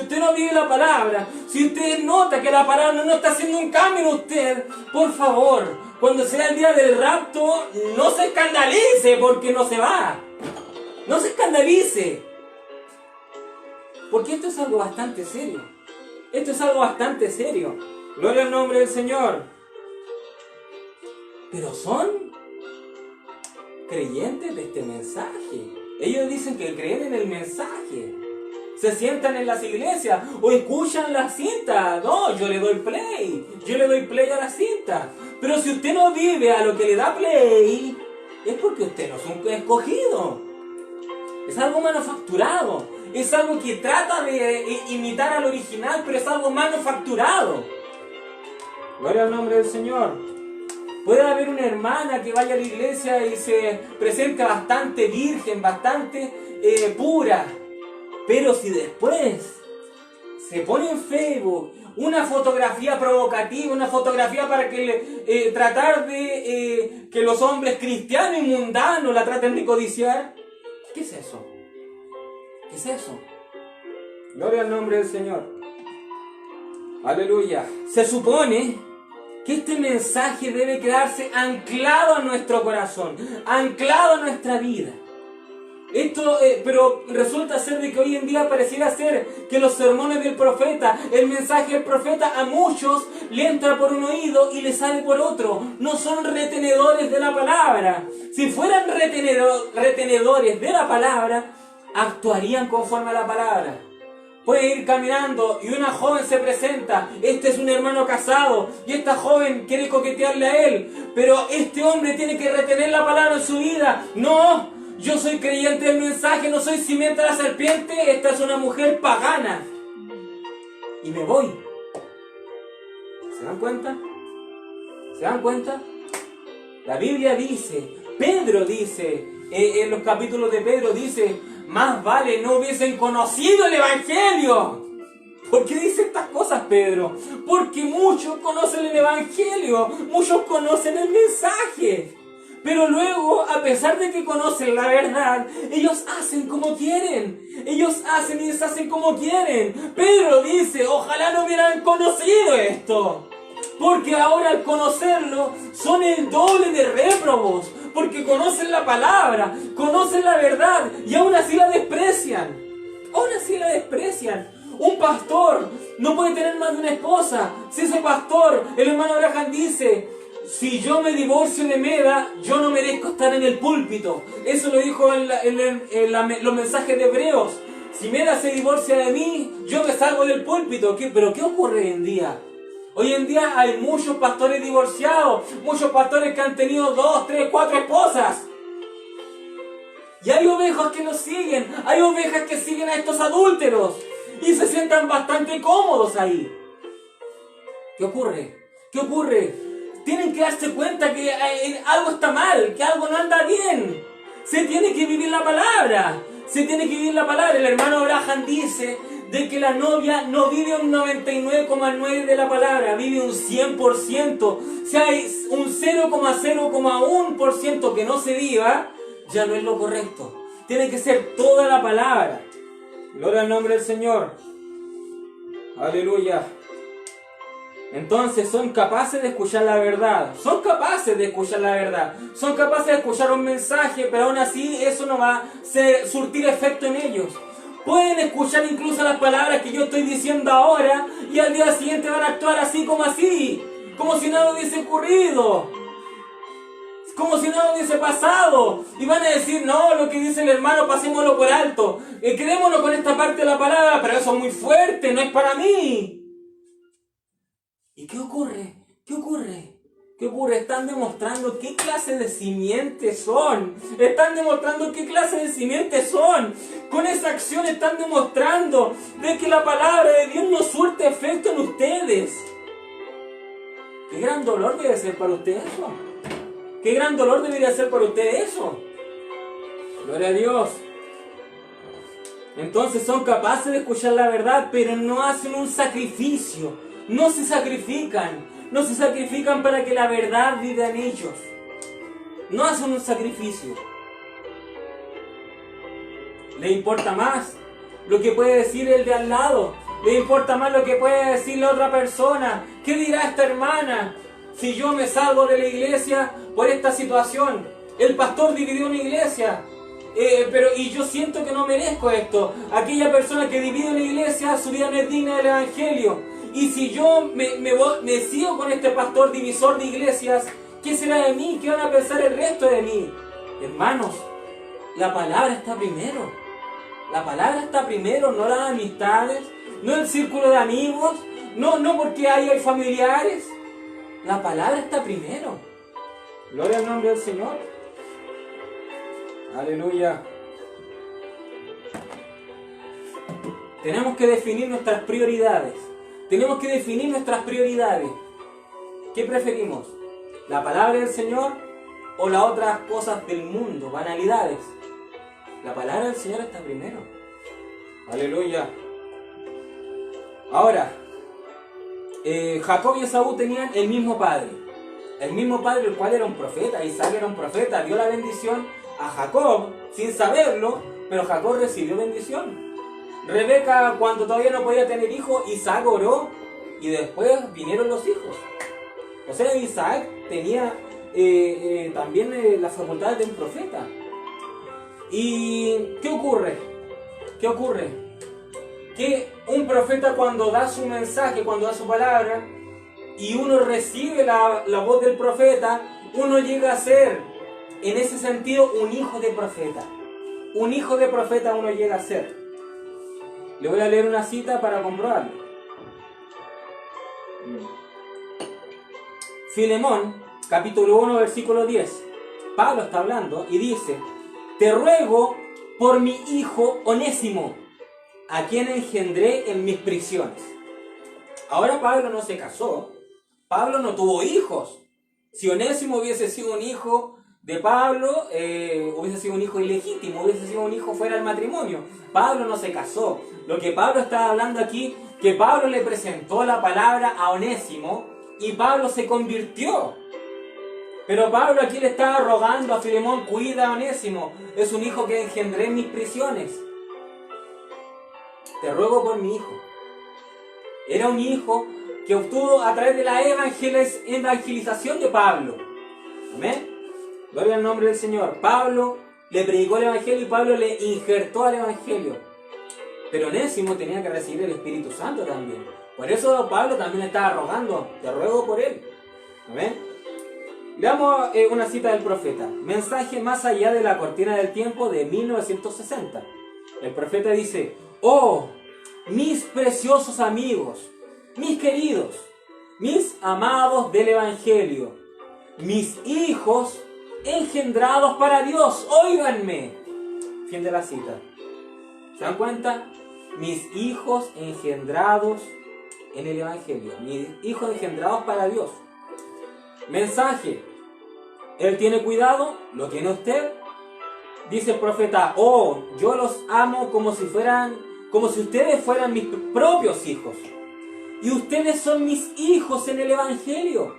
[SPEAKER 1] usted nota que la palabra no está haciendo un cambio en usted, por favor, cuando sea el día del rapto, no se escandalice porque no se va. No se escandalice. Porque esto es algo bastante serio. Gloria al nombre del Señor. Pero son creyentes de este mensaje. Ellos dicen que creen en el mensaje. Se sientan en las iglesias o escuchan la cinta. No, yo le doy play a la cinta. Pero si usted no vive a lo que le da play, es porque usted no es un escogido. Es algo manufacturado. Es algo que trata de imitar al original, pero es algo manufacturado. Gloria al nombre del Señor. Puede haber una hermana que vaya a la iglesia y se presente bastante virgen, bastante pura. Pero si después se pone en Facebook una fotografía provocativa, una fotografía para que tratar de que los hombres cristianos y mundanos la traten de codiciar, ¿qué es eso? ¿Qué es eso? Gloria al nombre del Señor. Aleluya. Se supone que este mensaje debe quedarse anclado a nuestro corazón, anclado a nuestra vida. Pero resulta ser de que hoy en día pareciera ser que los sermones del profeta, el mensaje del profeta a muchos le entra por un oído y le sale por otro. No son retenedores de la palabra. Si fueran retenedores de la palabra, actuarían conforme a la palabra. Puede ir caminando y una joven se presenta. Este es un hermano casado y esta joven quiere coquetearle a él. Pero este hombre tiene que retener la palabra en su vida. No, yo soy creyente del mensaje, no soy simiente a la serpiente. Esta es una mujer pagana. Y me voy. ¿Se dan cuenta? ¿Se dan cuenta? La Biblia dice, Pedro dice, en los capítulos de Pedro dice, más vale no hubiesen conocido el Evangelio. ¿Por qué dice estas cosas Pedro? Porque muchos conocen el Evangelio, muchos conocen el mensaje. Pero luego, a pesar de que conocen la verdad, ellos hacen como quieren. Ellos hacen y deshacen como quieren. Pedro dice, ojalá no hubieran conocido esto. Porque ahora al conocerlo son el doble de réprobos. Porque conocen la palabra, conocen la verdad y aún así la desprecian. Aún así la desprecian. Un pastor no puede tener más de una esposa. Si ese pastor, el hermano Abraham dice, si yo me divorcio de Meda, yo no merezco estar en el púlpito. Eso lo dijo en los mensajes de Hebreos. Si Meda se divorcia de mí, yo me salgo del púlpito. ¿Pero qué ocurre hoy en día? Hoy en día hay muchos pastores divorciados, muchos pastores que han tenido 2, 3, 4 esposas. Y hay ovejas que nos siguen, hay ovejas que siguen a estos adúlteros y se sientan bastante cómodos ahí. ¿Qué ocurre? ¿Qué ocurre? Tienen que darse cuenta que algo está mal, que algo no anda bien. Se tiene que vivir la palabra. Se tiene que vivir la palabra. El hermano Abraham dice de que la novia no vive un 99,9% de la palabra, vive un 100%. Si hay un 0,0,1% que no se viva, ya no es lo correcto. Tiene que ser toda la palabra. Gloria al nombre del Señor. Aleluya. Entonces son capaces de escuchar la verdad. Son capaces de escuchar la verdad. Son capaces de escuchar un mensaje, pero aún así eso no va a surtir efecto en ellos. Pueden escuchar incluso las palabras que yo estoy diciendo ahora y al día siguiente van a actuar así, como si nada hubiese ocurrido, como si nada hubiese pasado. Y van a decir, no, lo que dice el hermano, pasémoslo por alto. Quedémonos con esta parte de la palabra, pero eso es muy fuerte, no es para mí. ¿Y qué ocurre? ¿Qué ocurre? ¿Qué ocurre? Están demostrando qué clase de simientes son. Están demostrando qué clase de simientes son. Con esa acción están demostrando de que la palabra de Dios no surte efecto en ustedes. Qué gran dolor debe ser para usted eso. Qué gran dolor debería ser para usted eso. Gloria a Dios. Entonces son capaces de escuchar la verdad, pero no hacen un sacrificio. No se sacrifican. No se sacrifican para que la verdad viva en ellos. No hacen un sacrificio. Le importa más lo que puede decir el de al lado. Le importa más lo que puede decir la otra persona. ¿Qué dirá esta hermana si yo me salgo de la iglesia por esta situación? El pastor dividió una iglesia. Y yo siento que no merezco esto. Aquella persona que divide una iglesia, su vida no es digna del evangelio. Y si yo me sigo con este pastor divisor de iglesias, ¿qué será de mí? ¿Qué van a pensar el resto de mí? Hermanos, la palabra está primero. La palabra está primero, no las amistades, no el círculo de amigos, no porque hay familiares. La palabra está primero. Gloria al nombre del Señor. Aleluya. Tenemos que definir nuestras prioridades. Tenemos que definir nuestras prioridades. ¿Qué preferimos? ¿La palabra del Señor o las otras cosas del mundo, banalidades? La palabra del Señor está primero. Aleluya. Ahora, Jacob y Esaú tenían el mismo padre. El mismo padre, el cual era un profeta. Isaac era un profeta. Dio la bendición a Jacob sin saberlo, pero Jacob recibió bendición. Rebeca, cuando todavía no podía tener hijos, Isaac oró y después vinieron los hijos. O sea, Isaac tenía también las facultades de un profeta. ¿Y qué ocurre? ¿Qué ocurre? Que un profeta, cuando da su mensaje, cuando da su palabra, y uno recibe la voz del profeta, uno llega a ser, en ese sentido, un hijo de profeta. Un hijo de profeta uno llega a ser. Le voy a leer una cita para comprobarlo. Filemón, capítulo 1, versículo 10. Pablo está hablando y dice: te ruego por mi hijo Onésimo, a quien engendré en mis prisiones. Ahora Pablo no se casó. Pablo no tuvo hijos. Si Onésimo hubiese sido un hijo de Pablo, hubiese sido un hijo ilegítimo, hubiese sido un hijo fuera del matrimonio. Pablo no se casó. Lo que Pablo está hablando aquí, que Pablo le presentó la palabra a Onésimo y Pablo se convirtió. Pero Pablo aquí le estaba rogando a Filemón: cuida a Onésimo, es un hijo que engendré en mis prisiones. Te ruego por mi hijo. Era un hijo que obtuvo a través de la evangelización de Pablo. Amén. Gloria al nombre del Señor. Pablo le predicó el evangelio y Pablo le injertó al evangelio. Pero Onésimo tenía que recibir el Espíritu Santo también. Por eso Pablo también le estaba rogando: te ruego por él. Amén. Veamos una cita del profeta. Mensaje más allá de la cortina del tiempo, de 1960. El profeta dice: oh, mis preciosos amigos, mis queridos, mis amados del evangelio, mis hijos engendrados para Dios, óiganme. Fin de la cita. ¿Se dan cuenta? Mis hijos engendrados en el evangelio, mis hijos engendrados para Dios. Mensaje: Él tiene cuidado, lo tiene usted. Dice el profeta: oh, yo los amo como si ustedes fueran mis propios hijos. Y ustedes son mis hijos en el evangelio.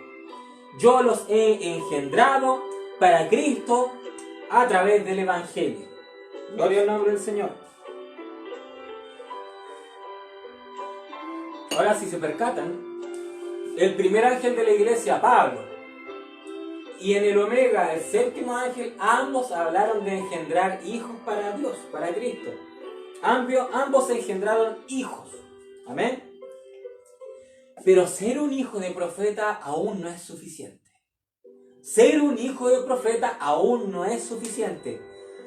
[SPEAKER 1] Yo los he engendrado para Cristo a través del evangelio. Gloria al nombre del Señor. Ahora, si se percatan, el primer ángel de la iglesia, Pablo, y en el Omega, el séptimo ángel, ambos hablaron de engendrar hijos para Dios, para Cristo. Ambos engendraron hijos. Amén. Pero ser un hijo de profeta aún no es suficiente. Ser un hijo de profeta aún no es suficiente.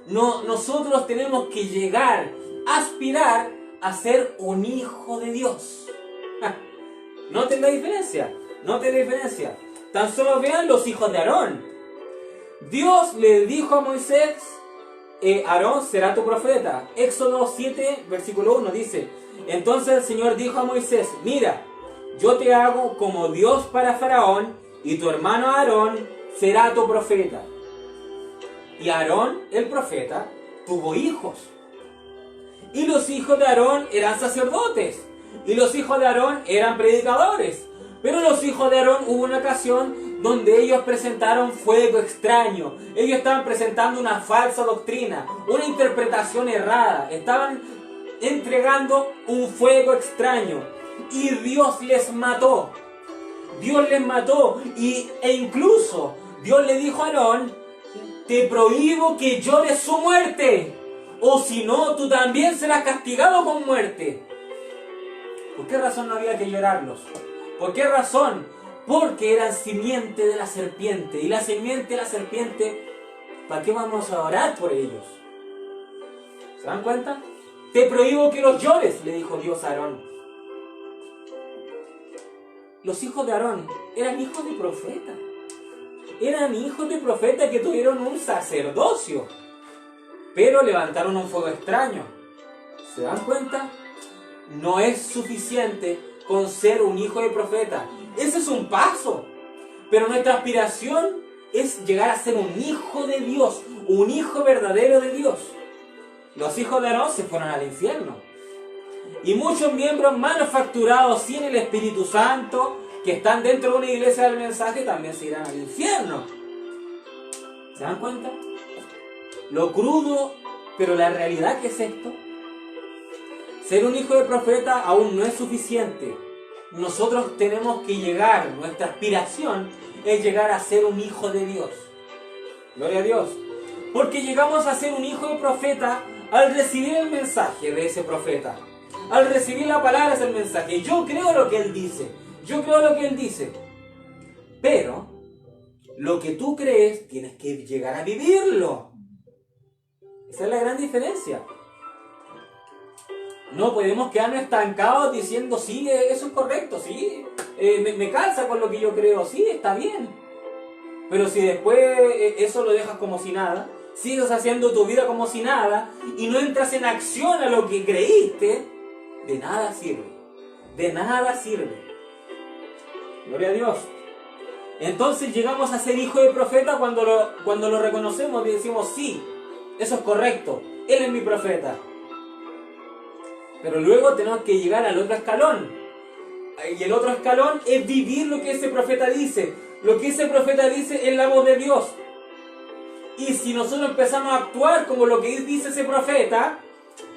[SPEAKER 1] No, nosotros tenemos que llegar, aspirar a ser un hijo de Dios. Noten la diferencia, noten la diferencia. Tan solo vean los hijos de Aarón. Dios le dijo a Moisés, Aarón será tu profeta. Éxodo 7, versículo 1 dice, entonces el Señor dijo a Moisés, mira, yo te hago como Dios para Faraón, y tu hermano Aarón será tu profeta. Y Aarón, el profeta, tuvo hijos. Y los hijos de Aarón eran sacerdotes. Y los hijos de Aarón eran predicadores. Pero los hijos de Aarón hubo una ocasión donde ellos presentaron fuego extraño. Ellos estaban presentando una falsa doctrina, una interpretación errada. Estaban entregando un fuego extraño. Y Dios les mató. Dios les mató. E incluso Dios le dijo a Aarón, te prohíbo que llores su muerte, o si no, tú también serás castigado con muerte. ¿Por qué razón no había que llorarlos? ¿Por qué razón? Porque eran simiente de la serpiente. Y la simiente de la serpiente, ¿para qué vamos a orar por ellos? ¿Se dan cuenta? Te prohíbo que los llores, le dijo Dios a Aarón. Los hijos de Aarón eran hijos de profeta. Eran hijos de profeta que tuvieron un sacerdocio. Pero levantaron un fuego extraño. ¿Se dan cuenta? No es suficiente con ser un hijo de profeta. Ese es un paso. Pero nuestra aspiración es llegar a ser un hijo de Dios. Un hijo verdadero de Dios. Los hijos de Aarón se fueron al infierno. Y muchos miembros manufacturados sin el Espíritu Santo, que están dentro de una iglesia del mensaje, también se irán al infierno. ¿Se dan cuenta? Lo crudo, pero la realidad que es esto. Ser un hijo de profeta aún no es suficiente. Nosotros tenemos que llegar, nuestra aspiración es llegar a ser un hijo de Dios. Gloria a Dios. Porque llegamos a ser un hijo de profeta al recibir el mensaje de ese profeta. Al recibir la palabra es el mensaje. Yo creo lo que él dice. Yo creo lo que él dice. Pero lo que tú crees tienes que llegar a vivirlo. Esa es la gran diferencia. No podemos quedarnos estancados diciendo, sí, eso es correcto, sí, me calza con lo que yo creo, sí, está bien. Pero si después eso lo dejas como si nada, sigues haciendo tu vida como si nada, y no entras en acción a lo que creíste, de nada sirve. De nada sirve. Gloria a Dios. Entonces llegamos a ser hijo de profeta cuando lo reconocemos y decimos, sí, eso es correcto, él es mi profeta. Pero luego tenemos que llegar al otro escalón. Y el otro escalón es vivir lo que ese profeta dice. Lo que ese profeta dice es la voz de Dios. Y si nosotros empezamos a actuar como lo que dice ese profeta,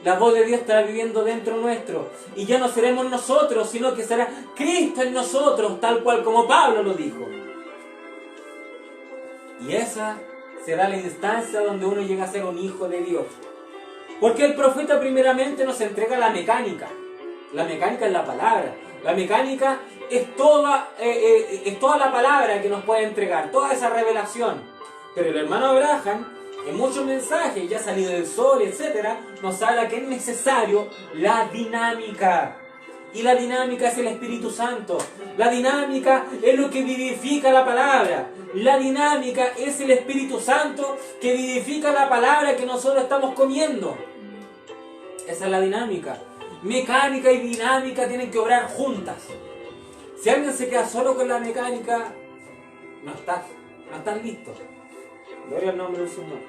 [SPEAKER 1] la voz de Dios estará viviendo dentro nuestro. Y ya no seremos nosotros, sino que será Cristo en nosotros, tal cual como Pablo lo dijo. Y esa será la instancia donde uno llega a ser un hijo de Dios. Porque el profeta primeramente nos entrega la mecánica. La mecánica es la palabra. La mecánica es toda la palabra que nos puede entregar, toda esa revelación. Pero el hermano Abraham, en muchos mensajes, ya salido del sol, etc., nos habla que es necesario la dinámica. Y la dinámica es el Espíritu Santo. La dinámica es lo que vivifica la palabra. La dinámica es el Espíritu Santo que vivifica la palabra que nosotros estamos comiendo. Esa es la dinámica. Mecánica y dinámica tienen que obrar juntas. Si alguien se queda solo con la mecánica, no estás listo. Gloria al nombre del Señor.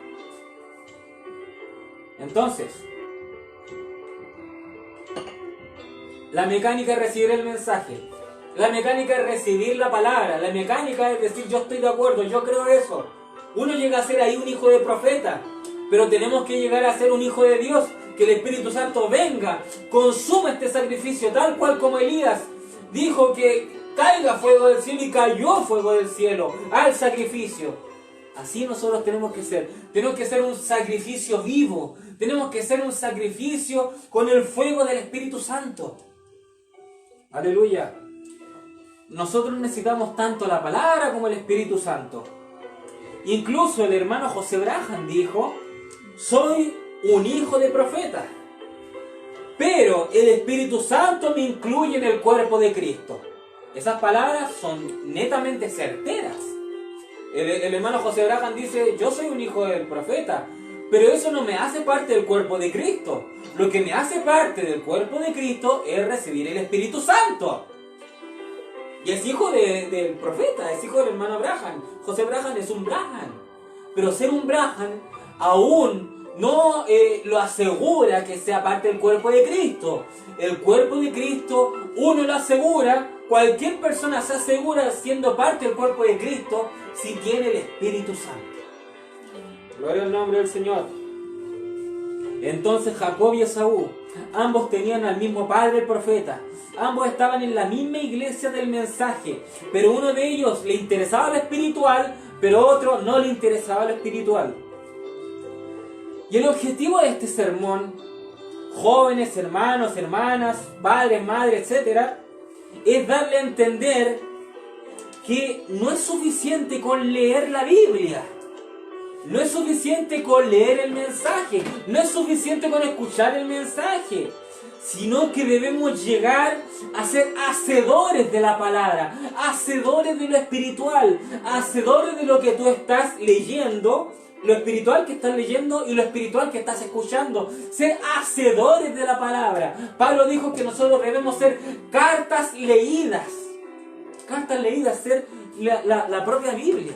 [SPEAKER 1] Entonces, la mecánica es recibir el mensaje. La mecánica es recibir la palabra. La mecánica es decir, yo estoy de acuerdo, yo creo eso. Uno llega a ser ahí un hijo de profeta, pero tenemos que llegar a ser un hijo de Dios. Que el Espíritu Santo venga, consuma este sacrificio, tal cual como Elías dijo que caiga fuego del cielo, y cayó fuego del cielo al sacrificio. Así nosotros tenemos que ser un sacrificio vivo, tenemos que ser un sacrificio con el fuego del Espíritu Santo. Aleluya. nosotros necesitamos tanto la palabra como el Espíritu Santo. Incluso el hermano José Braham dijo: soy un hijo de profeta, pero el Espíritu Santo me incluye en el cuerpo de Cristo. Esas palabras son netamente certeras. El hermano José Braham dice: yo soy un hijo del profeta, pero eso no me hace parte del cuerpo de Cristo. Lo que me hace parte del cuerpo de Cristo es recibir el Espíritu Santo. Y es hijo del profeta, es hijo del hermano Braham. José Braham es un Braham. Pero ser un Braham aún no lo asegura que sea parte del cuerpo de Cristo. El cuerpo de Cristo uno lo asegura, cualquier persona se asegura siendo parte del cuerpo de Cristo si tiene el Espíritu Santo. Gloria al nombre del Señor. Entonces Jacob y Esaú, ambos tenían al mismo padre, el profeta. Ambos estaban en la misma iglesia del mensaje, pero uno de ellos le interesaba lo espiritual, pero otro no le interesaba lo espiritual. Y el objetivo de este sermón, jóvenes, hermanos, hermanas, padres, madres, etc., es darle a entender que no es suficiente con leer la Biblia. No es suficiente con leer el mensaje, no es suficiente con escuchar el mensaje, sino que debemos llegar a ser hacedores de la palabra, hacedores de lo espiritual, hacedores de lo que tú estás leyendo, lo espiritual que estás leyendo y lo espiritual que estás escuchando. Ser hacedores de la palabra. Pablo dijo que nosotros debemos ser cartas leídas, ser la propia Biblia.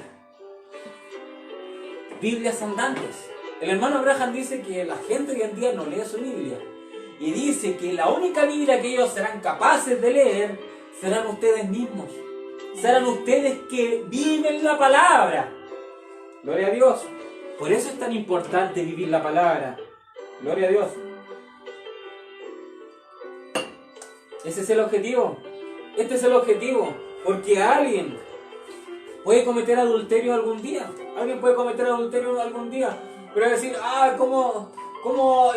[SPEAKER 1] Biblias andantes. El hermano Braham dice que la gente hoy en día no lee su Biblia. Y dice que la única Biblia que ellos serán capaces de leer serán ustedes mismos. Serán ustedes que viven la palabra. Gloria a Dios. Por eso es tan importante vivir la palabra. Gloria a Dios. Ese es el objetivo. Este es el objetivo. Porque alguien puede cometer adulterio algún día. Alguien puede cometer adulterio algún día. Pero decir: ¿cómo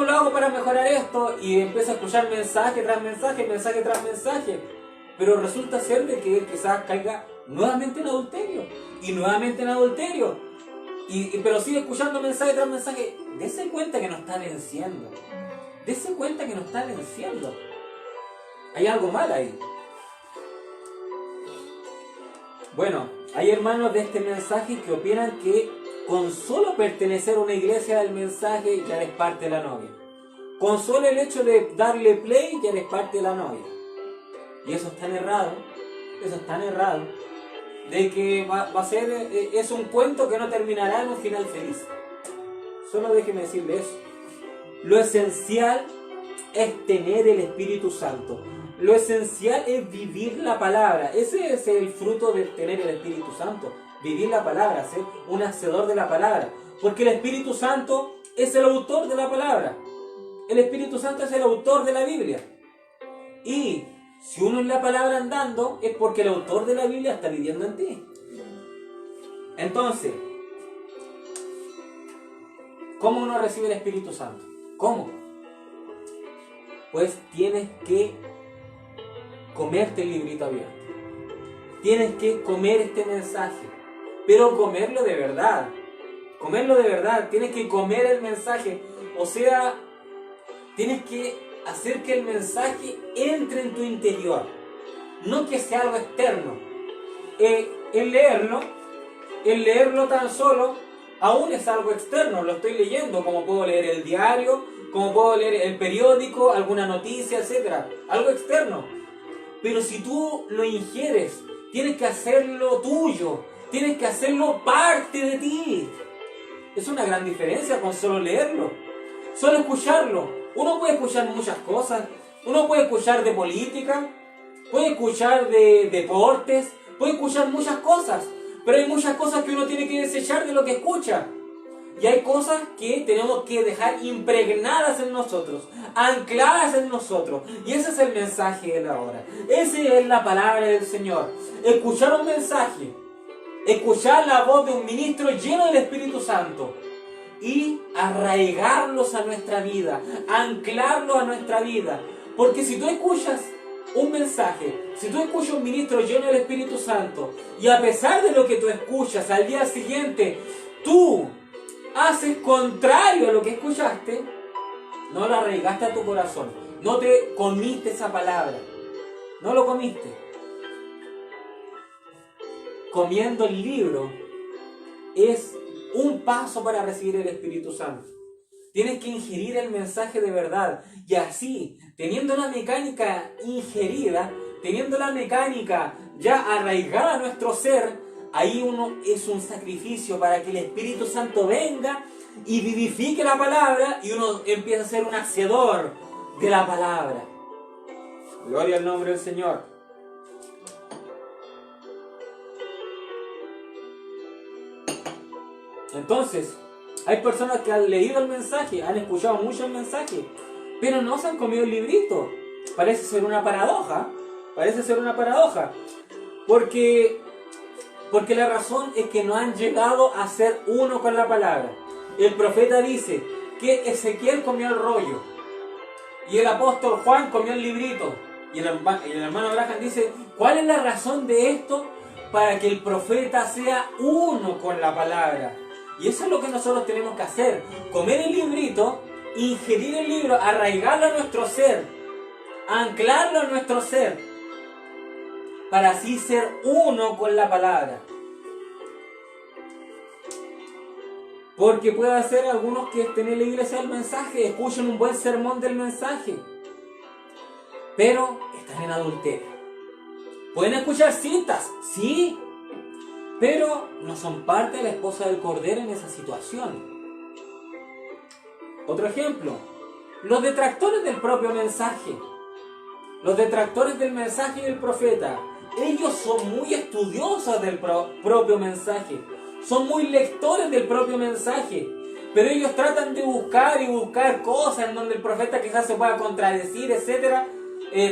[SPEAKER 1] lo hago para mejorar esto? Y empieza a escuchar mensaje tras mensaje, mensaje tras mensaje. Pero resulta ser de que quizás caiga nuevamente en adulterio. Y nuevamente en adulterio. Pero sigue escuchando mensaje tras mensaje. Dese cuenta que no está venciendo. Dese cuenta que no está venciendo. Hay algo mal ahí. Bueno, hay hermanos de este mensaje que opinan que con solo pertenecer a una iglesia del mensaje ya eres parte de la novia. Con solo el hecho de darle play ya eres parte de la novia. Y eso es tan errado, de que va a ser, es un cuento que no terminará en un final feliz. Solo déjeme decirle eso. Lo esencial es tener el Espíritu Santo. Lo esencial es vivir la palabra. Ese es el fruto de tener el Espíritu Santo. Vivir la palabra, ser un hacedor de la palabra. Porque el Espíritu Santo es el autor de la palabra. El Espíritu Santo es el autor de la Biblia. Y si uno es la palabra andando, es porque el autor de la Biblia está viviendo en ti. Entonces, ¿cómo uno recibe el Espíritu Santo? ¿Cómo? Pues tienes que comerte el librito abierto. Tienes que comer este mensaje. Pero comerlo de verdad. Comerlo de verdad. Tienes que comer el mensaje. O sea, tienes que hacer que el mensaje entre en tu interior. No que sea algo externo. El leerlo tan solo aún es algo externo. Lo estoy leyendo, como puedo leer el diario, como puedo leer el periódico, alguna noticia, etc. Algo externo. Pero si tú lo ingieres, tienes que hacerlo tuyo. Tienes que hacerlo parte de ti. Es una gran diferencia con solo leerlo. Solo escucharlo. Uno puede escuchar muchas cosas. Uno puede escuchar de política, puede escuchar de deportes, puede escuchar muchas cosas. Pero hay muchas cosas que uno tiene que desechar de lo que escucha. Y hay cosas que tenemos que dejar impregnadas en nosotros, ancladas en nosotros. Y ese es el mensaje de la hora. Esa es la palabra del Señor. Escuchar un mensaje, escuchar la voz de un ministro lleno del Espíritu Santo y arraigarlos a nuestra vida, anclarlos a nuestra vida. Porque si tú escuchas un mensaje, si tú escuchas un ministro lleno del Espíritu Santo y a pesar de lo que tú escuchas, al día siguiente tú haces contrario a lo que escuchaste, no lo arraigaste a tu corazón, no te comiste esa palabra, no lo comiste. Comiendo el libro es un paso para recibir el Espíritu Santo. Tienes que ingerir el mensaje de verdad. Y así, teniendo la mecánica ingerida, teniendo la mecánica ya arraigada a nuestro ser, ahí uno es un sacrificio para que el Espíritu Santo venga y vivifique la palabra y uno empieza a ser un hacedor de la palabra. Gloria al nombre del Señor. Entonces, hay personas que han leído el mensaje, han escuchado mucho el mensaje, pero no se han comido el librito. Parece ser una paradoja. Porque la razón es que no han llegado a ser uno con la palabra. El profeta dice que Ezequiel comió el rollo y el apóstol Juan comió el librito. Y el hermano Abraham dice, ¿cuál es la razón de esto? Para que el profeta sea uno con la palabra. Y eso es lo que nosotros tenemos que hacer. Comer el librito, ingerir el libro, arraigarlo a nuestro ser, anclarlo a nuestro ser, para así ser uno con la palabra. Porque puede ser algunos que estén en la iglesia del mensaje, escuchen un buen sermón del mensaje, pero están en adulterio. Pueden escuchar cintas, sí, pero no son parte de la esposa del Cordero en esa situación. Otro ejemplo, los detractores del propio mensaje. Los detractores del mensaje del profeta, ellos son muy estudiosos del propio mensaje, son muy lectores del propio mensaje, pero ellos tratan de buscar cosas en donde el profeta quizás se pueda contradecir, etc.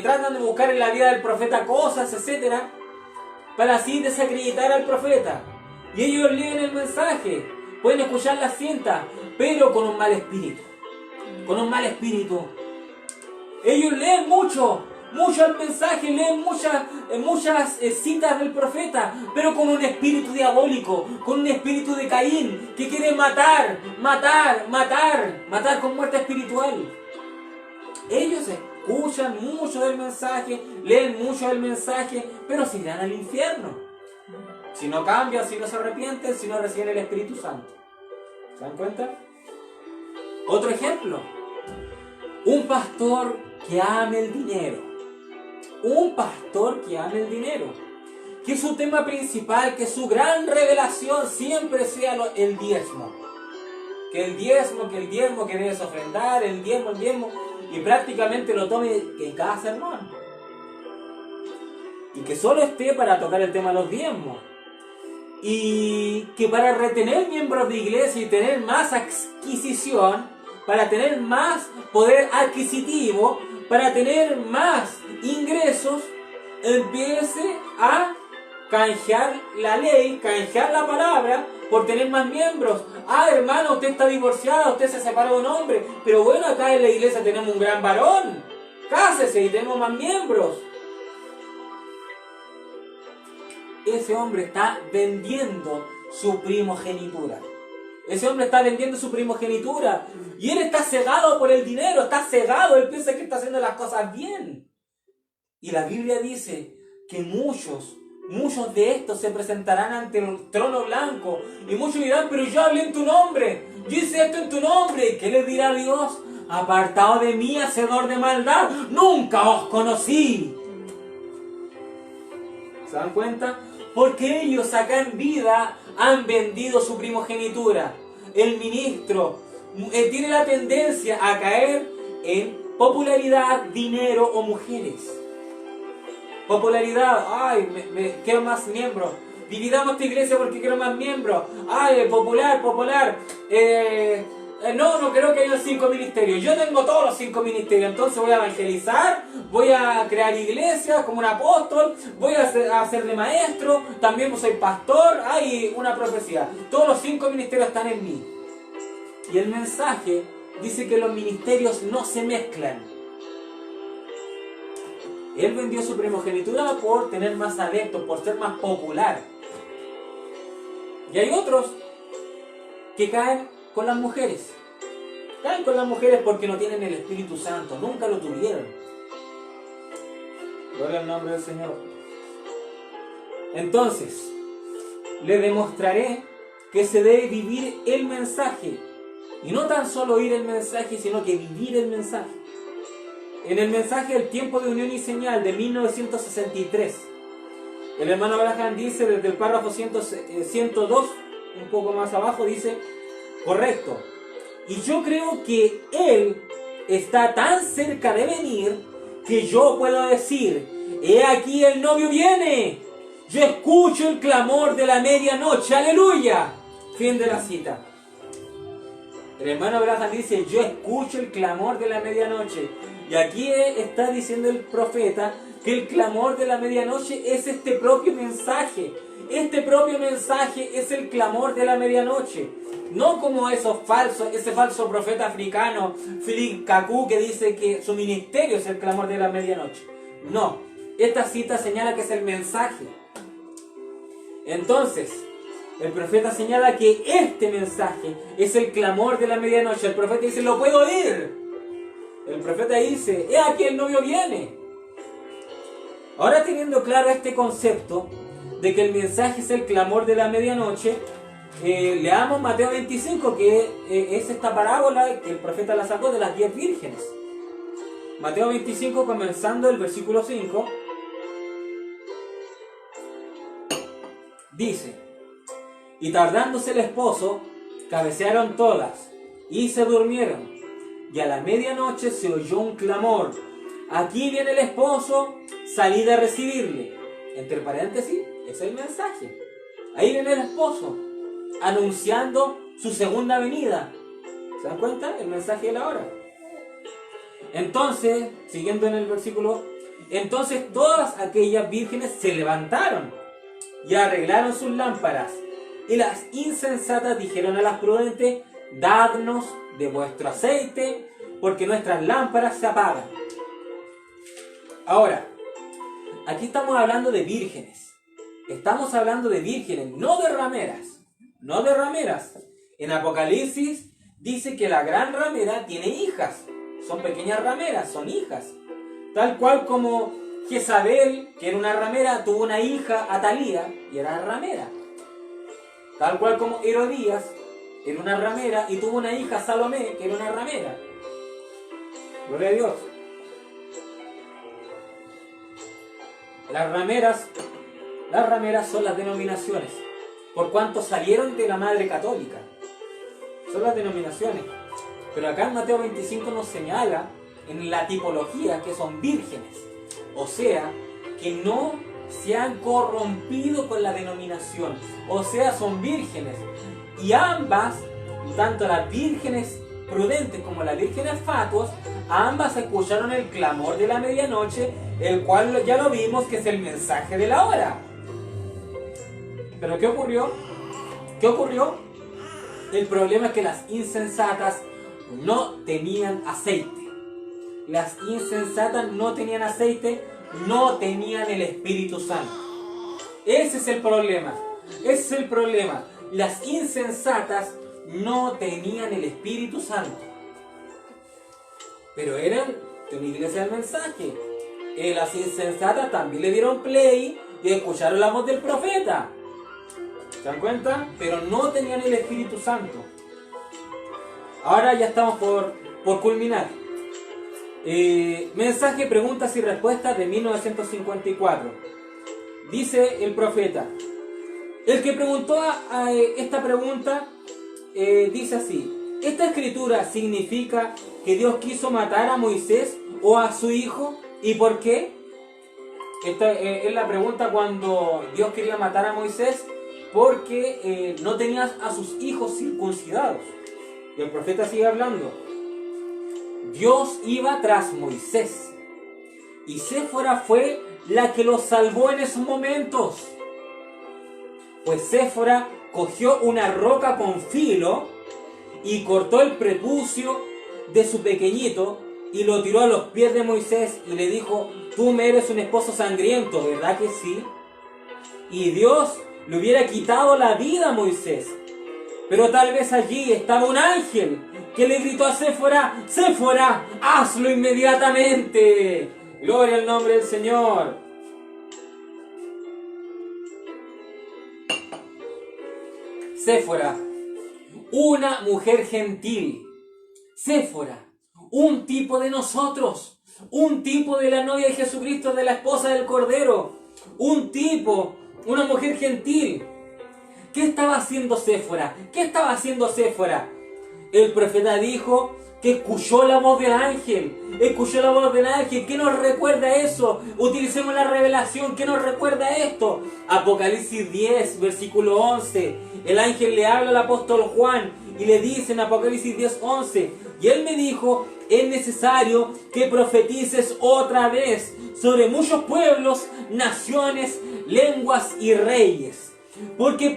[SPEAKER 1] Tratan de buscar en la vida del profeta cosas, etc., para así desacreditar al profeta. Y ellos leen el mensaje, pueden escuchar la cinta, pero con un mal espíritu. Ellos leen mucho el mensaje, leen muchas citas del profeta, pero con un espíritu diabólico, con un espíritu de Caín, que quiere matar con muerte espiritual. Ellos escuchan mucho del mensaje, leen mucho del mensaje, pero se irán al infierno. Si no cambian, si no se arrepienten, si no reciben el Espíritu Santo. ¿Se dan cuenta? Otro ejemplo. Un pastor que ame el dinero. Que su tema principal, que su gran revelación siempre sea el diezmo. Que el diezmo que debes ofrendar, el diezmo. Y prácticamente lo tome en cada sermón. Y que solo esté para tocar el tema de los diezmos. Y que para retener miembros de iglesia y tener más adquisición, para tener más poder adquisitivo, para tener más ingresos, empiece a canjear la ley, canjear la palabra por tener más miembros. Ah, hermano, usted está divorciado, usted se separó de un hombre, pero bueno, acá en la iglesia tenemos un gran varón, cásese y tenemos más miembros. Ese hombre está vendiendo su primogenitura. Y él está cegado por el dinero, está cegado, él piensa que está haciendo las cosas bien. Y la Biblia dice que muchos de estos se presentarán ante el trono blanco y muchos dirán, pero yo hablé en tu nombre, yo hice esto en tu nombre. ¿Y qué les dirá Dios? Apartado de mí, hacedor de maldad, nunca os conocí. ¿Se dan cuenta? Porque ellos acá en vida han vendido su primogenitura. El ministro tiene la tendencia a caer en popularidad, dinero o mujeres. Popularidad, ay, quiero más miembros. Dividamos esta iglesia porque quiero más miembros. Ay, popular. No creo que haya 5 ministerios. Yo tengo todos los 5 ministerios. Entonces voy a evangelizar, voy a crear iglesias como un apóstol, voy a hacer de maestro, también soy pastor. Hay una profecía. Todos los 5 ministerios están en mí. Y el mensaje dice que los ministerios no se mezclan. Él vendió su primogenitura por tener más adeptos, por ser más popular. Y hay otros que caen con las mujeres. Caen con las mujeres porque no tienen el Espíritu Santo, nunca lo tuvieron. Gloria al nombre del Señor. Entonces, le demostraré que se debe vivir el mensaje. Y no tan solo oír el mensaje, sino que vivir el mensaje. En el mensaje El tiempo de unión y señal de 1963, el hermano Branham dice desde el párrafo 102, un poco más abajo, dice, correcto. Y yo creo que Él está tan cerca de venir que yo puedo decir, he aquí el novio viene. Yo escucho el clamor de la medianoche, aleluya. Fin de la cita. El hermano Branham dice, yo escucho el clamor de la medianoche. Y aquí está diciendo el profeta que el clamor de la medianoche es este propio mensaje. Este propio mensaje es el clamor de la medianoche. No como ese falso profeta africano, Philip Kaku, que dice que su ministerio es el clamor de la medianoche. No, esta cita señala que es el mensaje. Entonces, el profeta señala que este mensaje es el clamor de la medianoche. El profeta dice, lo puedo oír. El profeta dice, he aquí el novio viene. Ahora teniendo claro este concepto de que el mensaje es el clamor de la medianoche, leamos Mateo 25, que es esta parábola que el profeta la sacó de las 10 vírgenes. Mateo 25, comenzando el versículo 5, dice, y tardándose el esposo, cabecearon todas y se durmieron. Y a la medianoche se oyó un clamor, aquí viene el esposo, salid a recibirle. Entre paréntesis, es el mensaje. Ahí viene el esposo, anunciando su segunda venida. ¿Se dan cuenta? El mensaje de la hora. Entonces, siguiendo en el versículo, entonces todas aquellas vírgenes se levantaron y arreglaron sus lámparas. Y las insensatas dijeron a las prudentes, dadnos de vuestro aceite, porque nuestras lámparas se apagan. Ahora, aquí estamos hablando de vírgenes. Estamos hablando de vírgenes, no de rameras. No de rameras. En Apocalipsis dice que la gran ramera tiene hijas. Son pequeñas rameras, son hijas. Tal cual como Jezabel, que era una ramera, tuvo una hija, Atalía, y era ramera. Tal cual como Herodías era una ramera y tuvo una hija, Salomé, que era una ramera. Gloria a Dios. Las rameras son las denominaciones, por cuanto salieron de la madre católica. Son las denominaciones. Pero acá en Mateo 25 nos señala en la tipología que son vírgenes. O sea, que no se han corrompido con la denominación. O sea, son vírgenes. Y ambas, tanto las vírgenes prudentes como las vírgenes fatuas, ambas escucharon el clamor de la medianoche, el cual ya lo vimos que es el mensaje de la hora. ¿Pero qué ocurrió? ¿Qué ocurrió? El problema es que las insensatas no tenían aceite. Las insensatas no tenían aceite, no tenían el Espíritu Santo. Ese es el problema. Ese es el problema. Las insensatas no tenían el Espíritu Santo. Pero eran de una iglesia del mensaje. Las insensatas también le dieron play y escucharon la voz del profeta. ¿Se dan cuenta? Pero no tenían el Espíritu Santo. Ahora ya estamos por culminar. Mensaje, preguntas y respuestas de 1954. Dice el profeta. El que preguntó esta pregunta dice así: ¿esta escritura significa que Dios quiso matar a Moisés o a su hijo? ¿Y por qué? Esta es la pregunta cuando Dios quería matar a Moisés, porque no tenía a sus hijos circuncidados. Y el profeta sigue hablando. Dios iba tras Moisés, y Séfora fue la que lo salvó en esos momentos. Pues Séfora cogió una roca con filo y cortó el prepucio de su pequeñito y lo tiró a los pies de Moisés y le dijo: tú me eres un esposo sangriento, ¿verdad que sí? Y Dios le hubiera quitado la vida a Moisés. Pero tal vez allí estaba un ángel que le gritó a Séfora: Séfora, hazlo inmediatamente. Gloria al nombre del Señor. Séfora, una mujer gentil. Séfora, un tipo de nosotros, un tipo de la novia de Jesucristo, de la esposa del Cordero, un tipo, una mujer gentil. ¿Qué estaba haciendo Séfora? ¿Qué estaba haciendo Séfora? El profeta dijo que escuchó la voz del ángel. Escuchó la voz del ángel. ¿Qué nos recuerda eso? Utilicemos la revelación. ¿Qué nos recuerda esto? Apocalipsis 10, versículo 11. El ángel le habla al apóstol Juan y le dice en Apocalipsis 10, 11: y él me dijo: es necesario que profetices otra vez sobre muchos pueblos, naciones, lenguas y reyes. ¿Por qué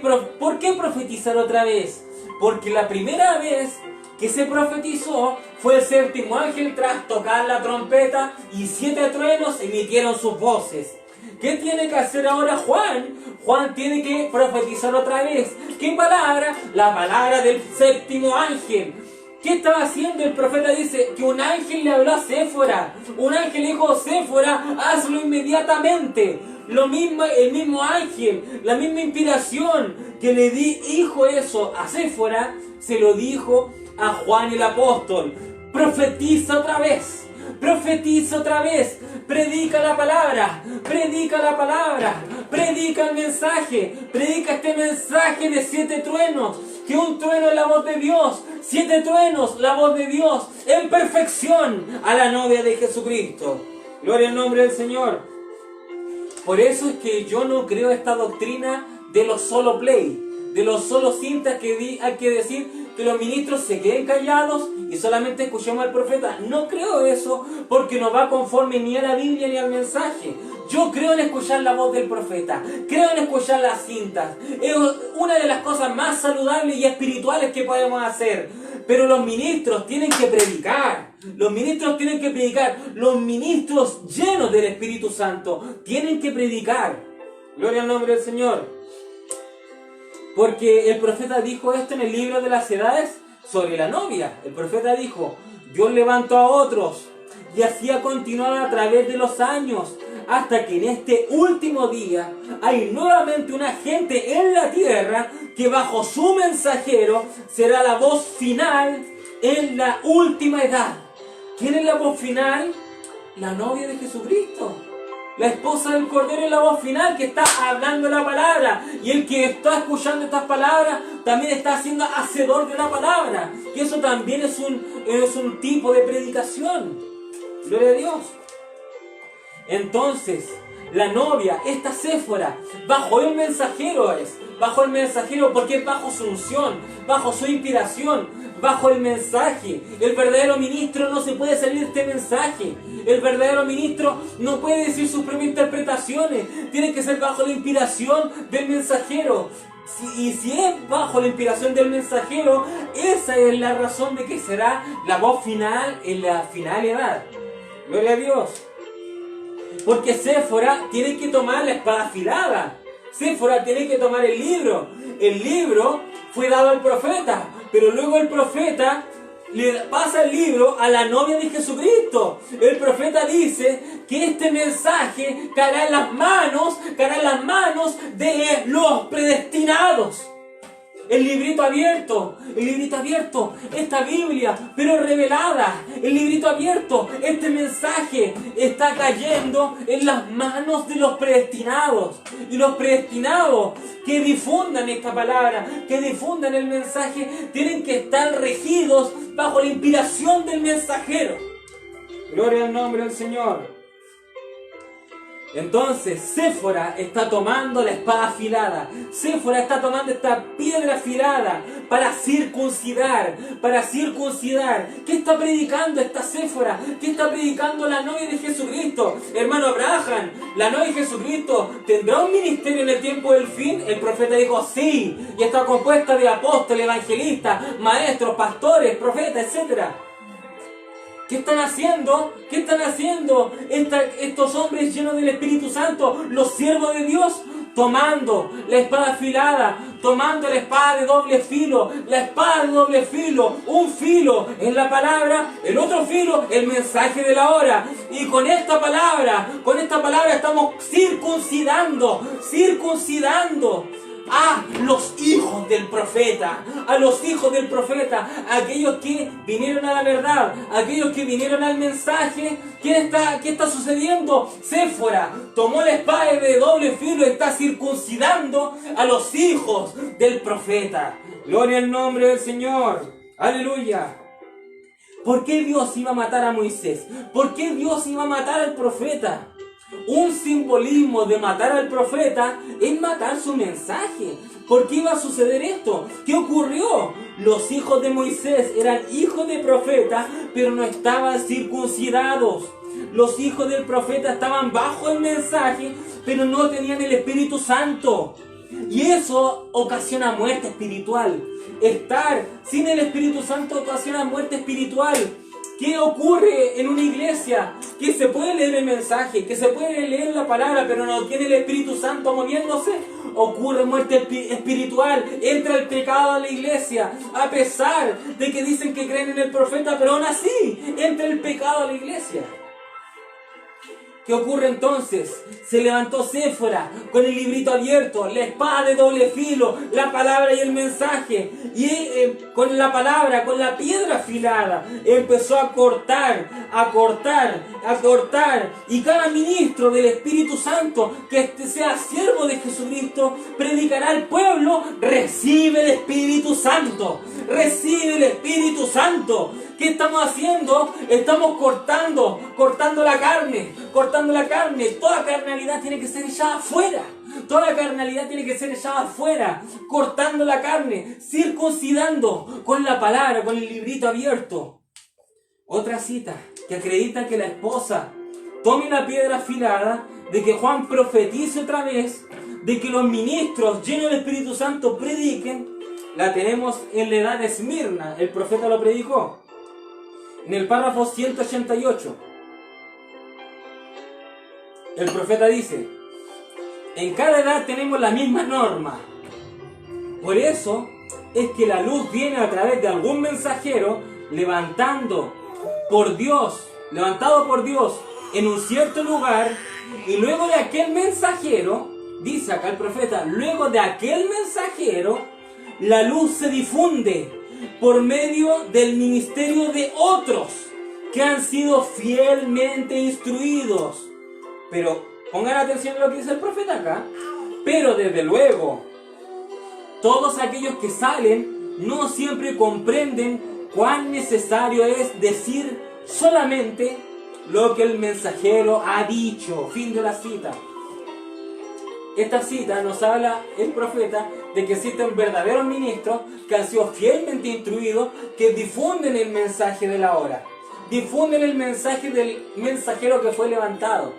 [SPEAKER 1] profetizar otra vez? Porque la primera vez que se profetizó fue el séptimo ángel tras tocar la trompeta y 7 truenos emitieron sus voces. ¿Qué tiene que hacer ahora Juan? Juan tiene que profetizar otra vez. ¿Qué palabra? La palabra del séptimo ángel. ¿Qué estaba haciendo? El profeta dice que un ángel le habló a Séfora. Un ángel le dijo: Séfora, hazlo inmediatamente. Lo mismo, el mismo ángel, la misma inspiración que le dijo eso a Séfora, se lo dijo a Juan el apóstol. Profetiza otra vez. Profetiza otra vez, predica la palabra, predica la palabra, predica el mensaje, predica este mensaje de 7 truenos, que un trueno es la voz de Dios, 7 truenos, la voz de Dios, en perfección a la novia de Jesucristo. Gloria al nombre del Señor. Por eso es que yo no creo esta doctrina de los solo play, de los solo cintas que hay que decir que los ministros se queden callados y solamente escuchemos al profeta. No creo eso, porque no va conforme ni a la Biblia ni al mensaje. Yo creo en escuchar la voz del profeta, creo en escuchar las cintas. Es una de las cosas más saludables y espirituales que podemos hacer. Pero los ministros tienen que predicar. Los ministros tienen que predicar. Los ministros llenos del Espíritu Santo tienen que predicar. Gloria al nombre del Señor. Porque el profeta dijo esto en el libro de las edades sobre la novia. El profeta dijo: Dios levantó a otros, y así ha continuado a través de los años, hasta que en este último día hay nuevamente una gente en la tierra que bajo su mensajero será la voz final en la última edad. ¿Quién es la voz final? La novia de Jesucristo. La esposa del Cordero es la voz final que está hablando la palabra. Y el que está escuchando estas palabras también está siendo hacedor de la palabra. Que eso también es un tipo de predicación. Gloria a Dios. Entonces, la novia, esta Séfora, bajo el mensajero bajo el mensajero porque es bajo su unción, bajo su inspiración, bajo el mensaje. El verdadero ministro no se puede salir de este mensaje. El verdadero ministro no puede decir sus propias interpretaciones. Tiene que ser bajo la inspiración del mensajero. Y si es bajo la inspiración del mensajero, esa es la razón de que será la voz final en la final edad. Gloria a Dios. Porque Séfora tiene que tomar la espada afilada. Séfora tiene que tomar el libro. El libro fue dado al profeta, pero luego el profeta le pasa el libro a la novia de Jesucristo. El profeta dice que este mensaje caerá en las manos de los predestinados. El librito abierto, esta Biblia, pero revelada, el librito abierto, este mensaje está cayendo en las manos de los predestinados. Y los predestinados que difundan esta palabra, que difundan el mensaje, tienen que estar regidos bajo la inspiración del mensajero. Gloria al nombre del Señor. Entonces, Séfora está tomando la espada afilada. Séfora está tomando esta piedra afilada para circuncidar. ¿Qué está predicando esta Séfora? ¿Qué está predicando la novia de Jesucristo? Hermano Abraham, la novia de Jesucristo ¿tendrá un ministerio en el tiempo del fin? El profeta dijo sí, y está compuesta de apóstoles, evangelistas, maestros, pastores, profetas, etc. ¿Qué están haciendo? ¿Qué están haciendo estos hombres llenos del Espíritu Santo, los siervos de Dios? Tomando la espada afilada, tomando la espada de doble filo, la espada de doble filo, un filo en la palabra, el otro filo, el mensaje de la hora. Y con esta palabra estamos circuncidando a los hijos del profeta, aquellos que vinieron a la verdad, aquellos que vinieron al mensaje. ¿Qué está sucediendo? Séfora tomó la espada de doble filo y está circuncidando a los hijos del profeta. Gloria al nombre del Señor. Aleluya. ¿Por qué Dios iba a matar a Moisés? ¿Por qué Dios iba a matar al profeta? Un simbolismo de matar al profeta es matar su mensaje. ¿Por qué iba a suceder esto? ¿Qué ocurrió? Los hijos de Moisés eran hijos de profeta, pero no estaban circuncidados. Los hijos del profeta estaban bajo el mensaje, pero no tenían el Espíritu Santo. Y eso ocasiona muerte espiritual. Estar sin el Espíritu Santo ocasiona muerte espiritual. ¿Qué ocurre en una iglesia? Que se puede leer el mensaje, que se puede leer la palabra, pero no tiene el Espíritu Santo moviéndose. Ocurre muerte espiritual, entra el pecado a la iglesia, a pesar de que dicen que creen en el profeta, pero aún así entra el pecado a la iglesia. ¿Qué ocurre entonces? Se levantó Séfora con el librito abierto, la espada de doble filo, la palabra y el mensaje. Y con la palabra, con la piedra afilada, empezó a cortar. Y cada ministro del Espíritu Santo que sea siervo de Jesucristo predicará al pueblo: recibe el Espíritu Santo. Recibe el Espíritu Santo. ¿Qué estamos haciendo? Estamos cortando la carne. Toda carnalidad tiene que ser echada afuera. Cortando la carne, circuncidando con la palabra, con el librito abierto. Otra cita que acredita que la esposa tome la piedra afilada, de que Juan profetice otra vez, de que los ministros llenos del Espíritu Santo prediquen, la tenemos en la edad de Esmirna. El profeta lo predicó. En el párrafo 188, el profeta dice: en cada edad tenemos la misma norma. Por eso es que la luz viene a través de algún mensajero levantado por Dios en un cierto lugar, y luego de aquel mensajero, dice acá el profeta, luego de aquel mensajero, la luz se difunde por medio del ministerio de otros que han sido fielmente instruidos. Pero pongan atención a lo que dice el profeta acá. Pero desde luego, todos aquellos que salen no siempre comprenden cuán necesario es decir solamente lo que el mensajero ha dicho. Fin de la cita. Esta cita nos habla el profeta de que existen verdaderos ministros que han sido fielmente instruidos, que difunden el mensaje de la hora, difunden el mensaje del mensajero que fue levantado.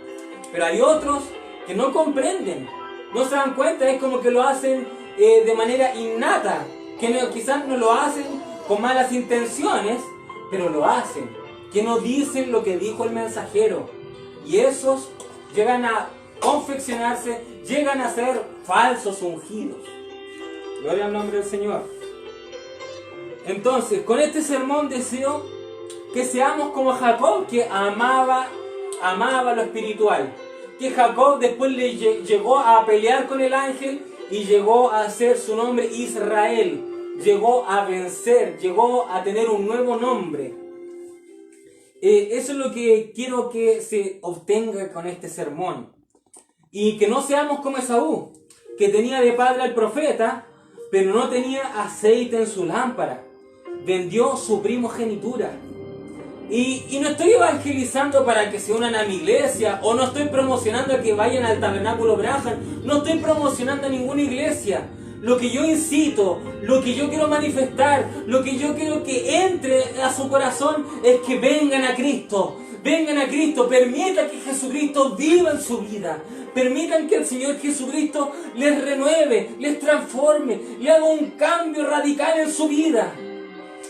[SPEAKER 1] Pero hay otros que no comprenden, no se dan cuenta, es como que lo hacen de manera innata, que quizás no lo hacen con malas intenciones, pero lo hacen, que no dicen lo que dijo el mensajero. Y esos llegan a confeccionarse, llegan a ser falsos ungidos. Gloria al nombre del Señor. Entonces, con este sermón deseo que seamos como Jacob, que amaba lo espiritual. Que Jacob después llegó a pelear con el ángel y llegó a hacer su nombre Israel. Llegó a vencer, llegó a tener un nuevo nombre. Eso es lo que quiero que se obtenga con este sermón. Y que no seamos como Esaú, que tenía de padre al profeta, pero no tenía aceite en su lámpara. Vendió su primogenitura. Y no estoy evangelizando para que se unan a mi iglesia, o no estoy promocionando a que vayan al tabernáculo Braham, no estoy promocionando a ninguna iglesia. Lo que yo incito, lo que yo quiero manifestar, lo que yo quiero que entre a su corazón es que vengan a Cristo. Vengan a Cristo, permitan que Jesucristo viva en su vida. Permitan que el Señor Jesucristo les renueve, les transforme, le haga un cambio radical en su vida.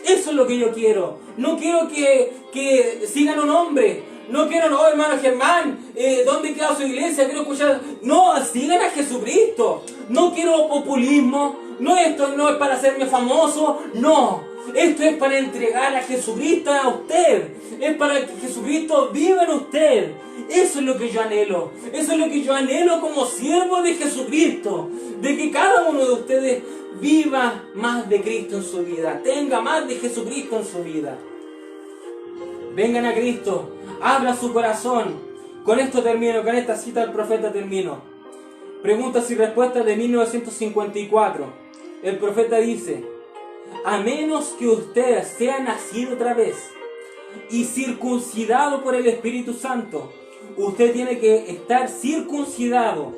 [SPEAKER 1] Eso es lo que yo quiero. No quiero que sigan un hombre. No quiero, no, hermano Germán, ¿dónde queda su iglesia? Quiero escuchar. No, sigan a Jesucristo. No quiero populismo. No, esto no es para hacerme famoso. No, esto es para entregar a Jesucristo a usted. Es para que Jesucristo viva en usted. Eso es lo que yo anhelo. Eso es lo que yo anhelo como siervo de Jesucristo. De que cada uno de ustedes viva más de Cristo en su vida. Tenga más de Jesucristo en su vida. Vengan a Cristo. Abran su corazón. Con esto termino. Con esta cita del profeta termino. Preguntas y respuestas de 1954. El profeta dice: a menos que usted sea nacido otra vez y circuncidado por el Espíritu Santo, usted tiene que estar circuncidado.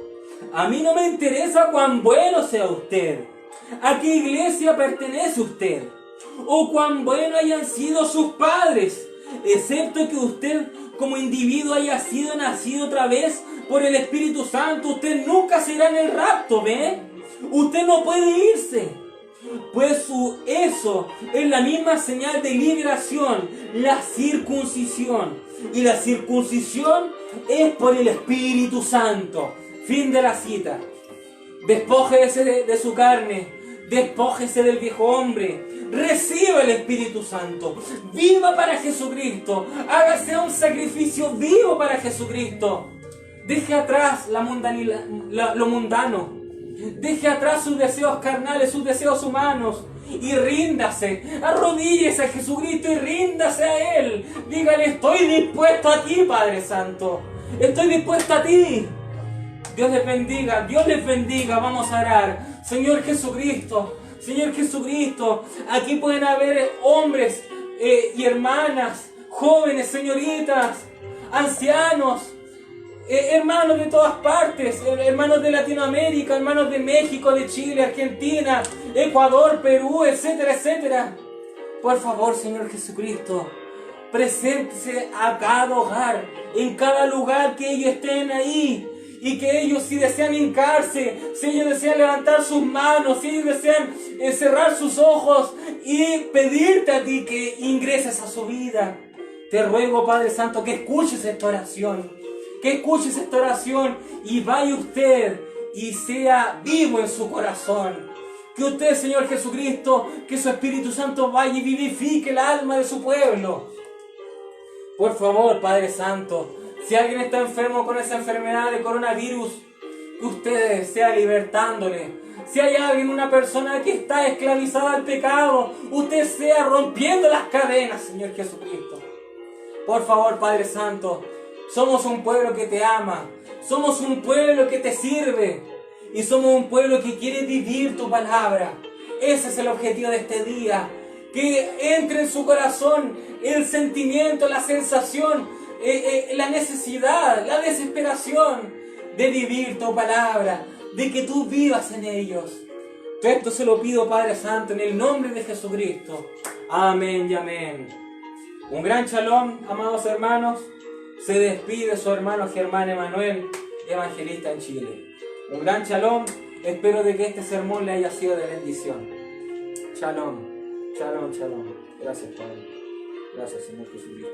[SPEAKER 1] A mí no me interesa cuán bueno sea usted, a qué iglesia pertenece usted, o cuán bueno hayan sido sus padres, excepto que usted como individuo haya sido nacido otra vez por el Espíritu Santo. Usted nunca será en el rapto, ¿ve? Usted no puede irse. Pues eso es la misma señal de liberación, la circuncisión. Y la circuncisión es por el Espíritu Santo. Fin de la cita. Despójese de su carne, despójese del viejo hombre, reciba el Espíritu Santo, viva para Jesucristo, hágase un sacrificio vivo para Jesucristo. Deje atrás lo mundano. Deje atrás sus deseos carnales, sus deseos humanos, y ríndase, arrodíllese a Jesucristo y ríndase a Él. Dígale: estoy dispuesto a ti, Padre Santo, estoy dispuesto a ti. Dios les bendiga, vamos a orar. Señor Jesucristo, aquí pueden haber hombres y hermanas, jóvenes, señoritas, ancianos, hermanos de todas partes, hermanos de Latinoamérica, hermanos de México, de Chile, Argentina, Ecuador, Perú, etcétera, etcétera. Por favor, Señor Jesucristo, preséntese a cada hogar, en cada lugar que ellos estén ahí. Y que ellos, si desean hincarse, si ellos desean levantar sus manos, si ellos desean cerrar sus ojos y pedirte a ti que ingreses a su vida, te ruego, Padre Santo, que escuches esta oración. Que escuches esta oración y vaya usted y sea vivo en su corazón. Que usted, Señor Jesucristo, que su Espíritu Santo vaya y vivifique el alma de su pueblo. Por favor, Padre Santo, si alguien está enfermo con esa enfermedad de coronavirus, que usted sea libertándole. Si hay alguien, una persona que está esclavizada al pecado, usted sea rompiendo las cadenas, Señor Jesucristo. Por favor, Padre Santo, somos un pueblo que te ama, somos un pueblo que te sirve y somos un pueblo que quiere vivir tu palabra. Ese es el objetivo de este día, que entre en su corazón el sentimiento, la sensación, la necesidad, la desesperación de vivir tu palabra, de que tú vivas en ellos. Todo esto se lo pido, Padre Santo, en el nombre de Jesucristo. Amén y amén. Un gran shalom, amados hermanos. Se despide su hermano Germán Emanuel, evangelista en Chile. Un gran shalom. Espero de que este sermón le haya sido de bendición. Shalom, shalom, shalom. Gracias, Padre. Gracias, Señor Jesucristo.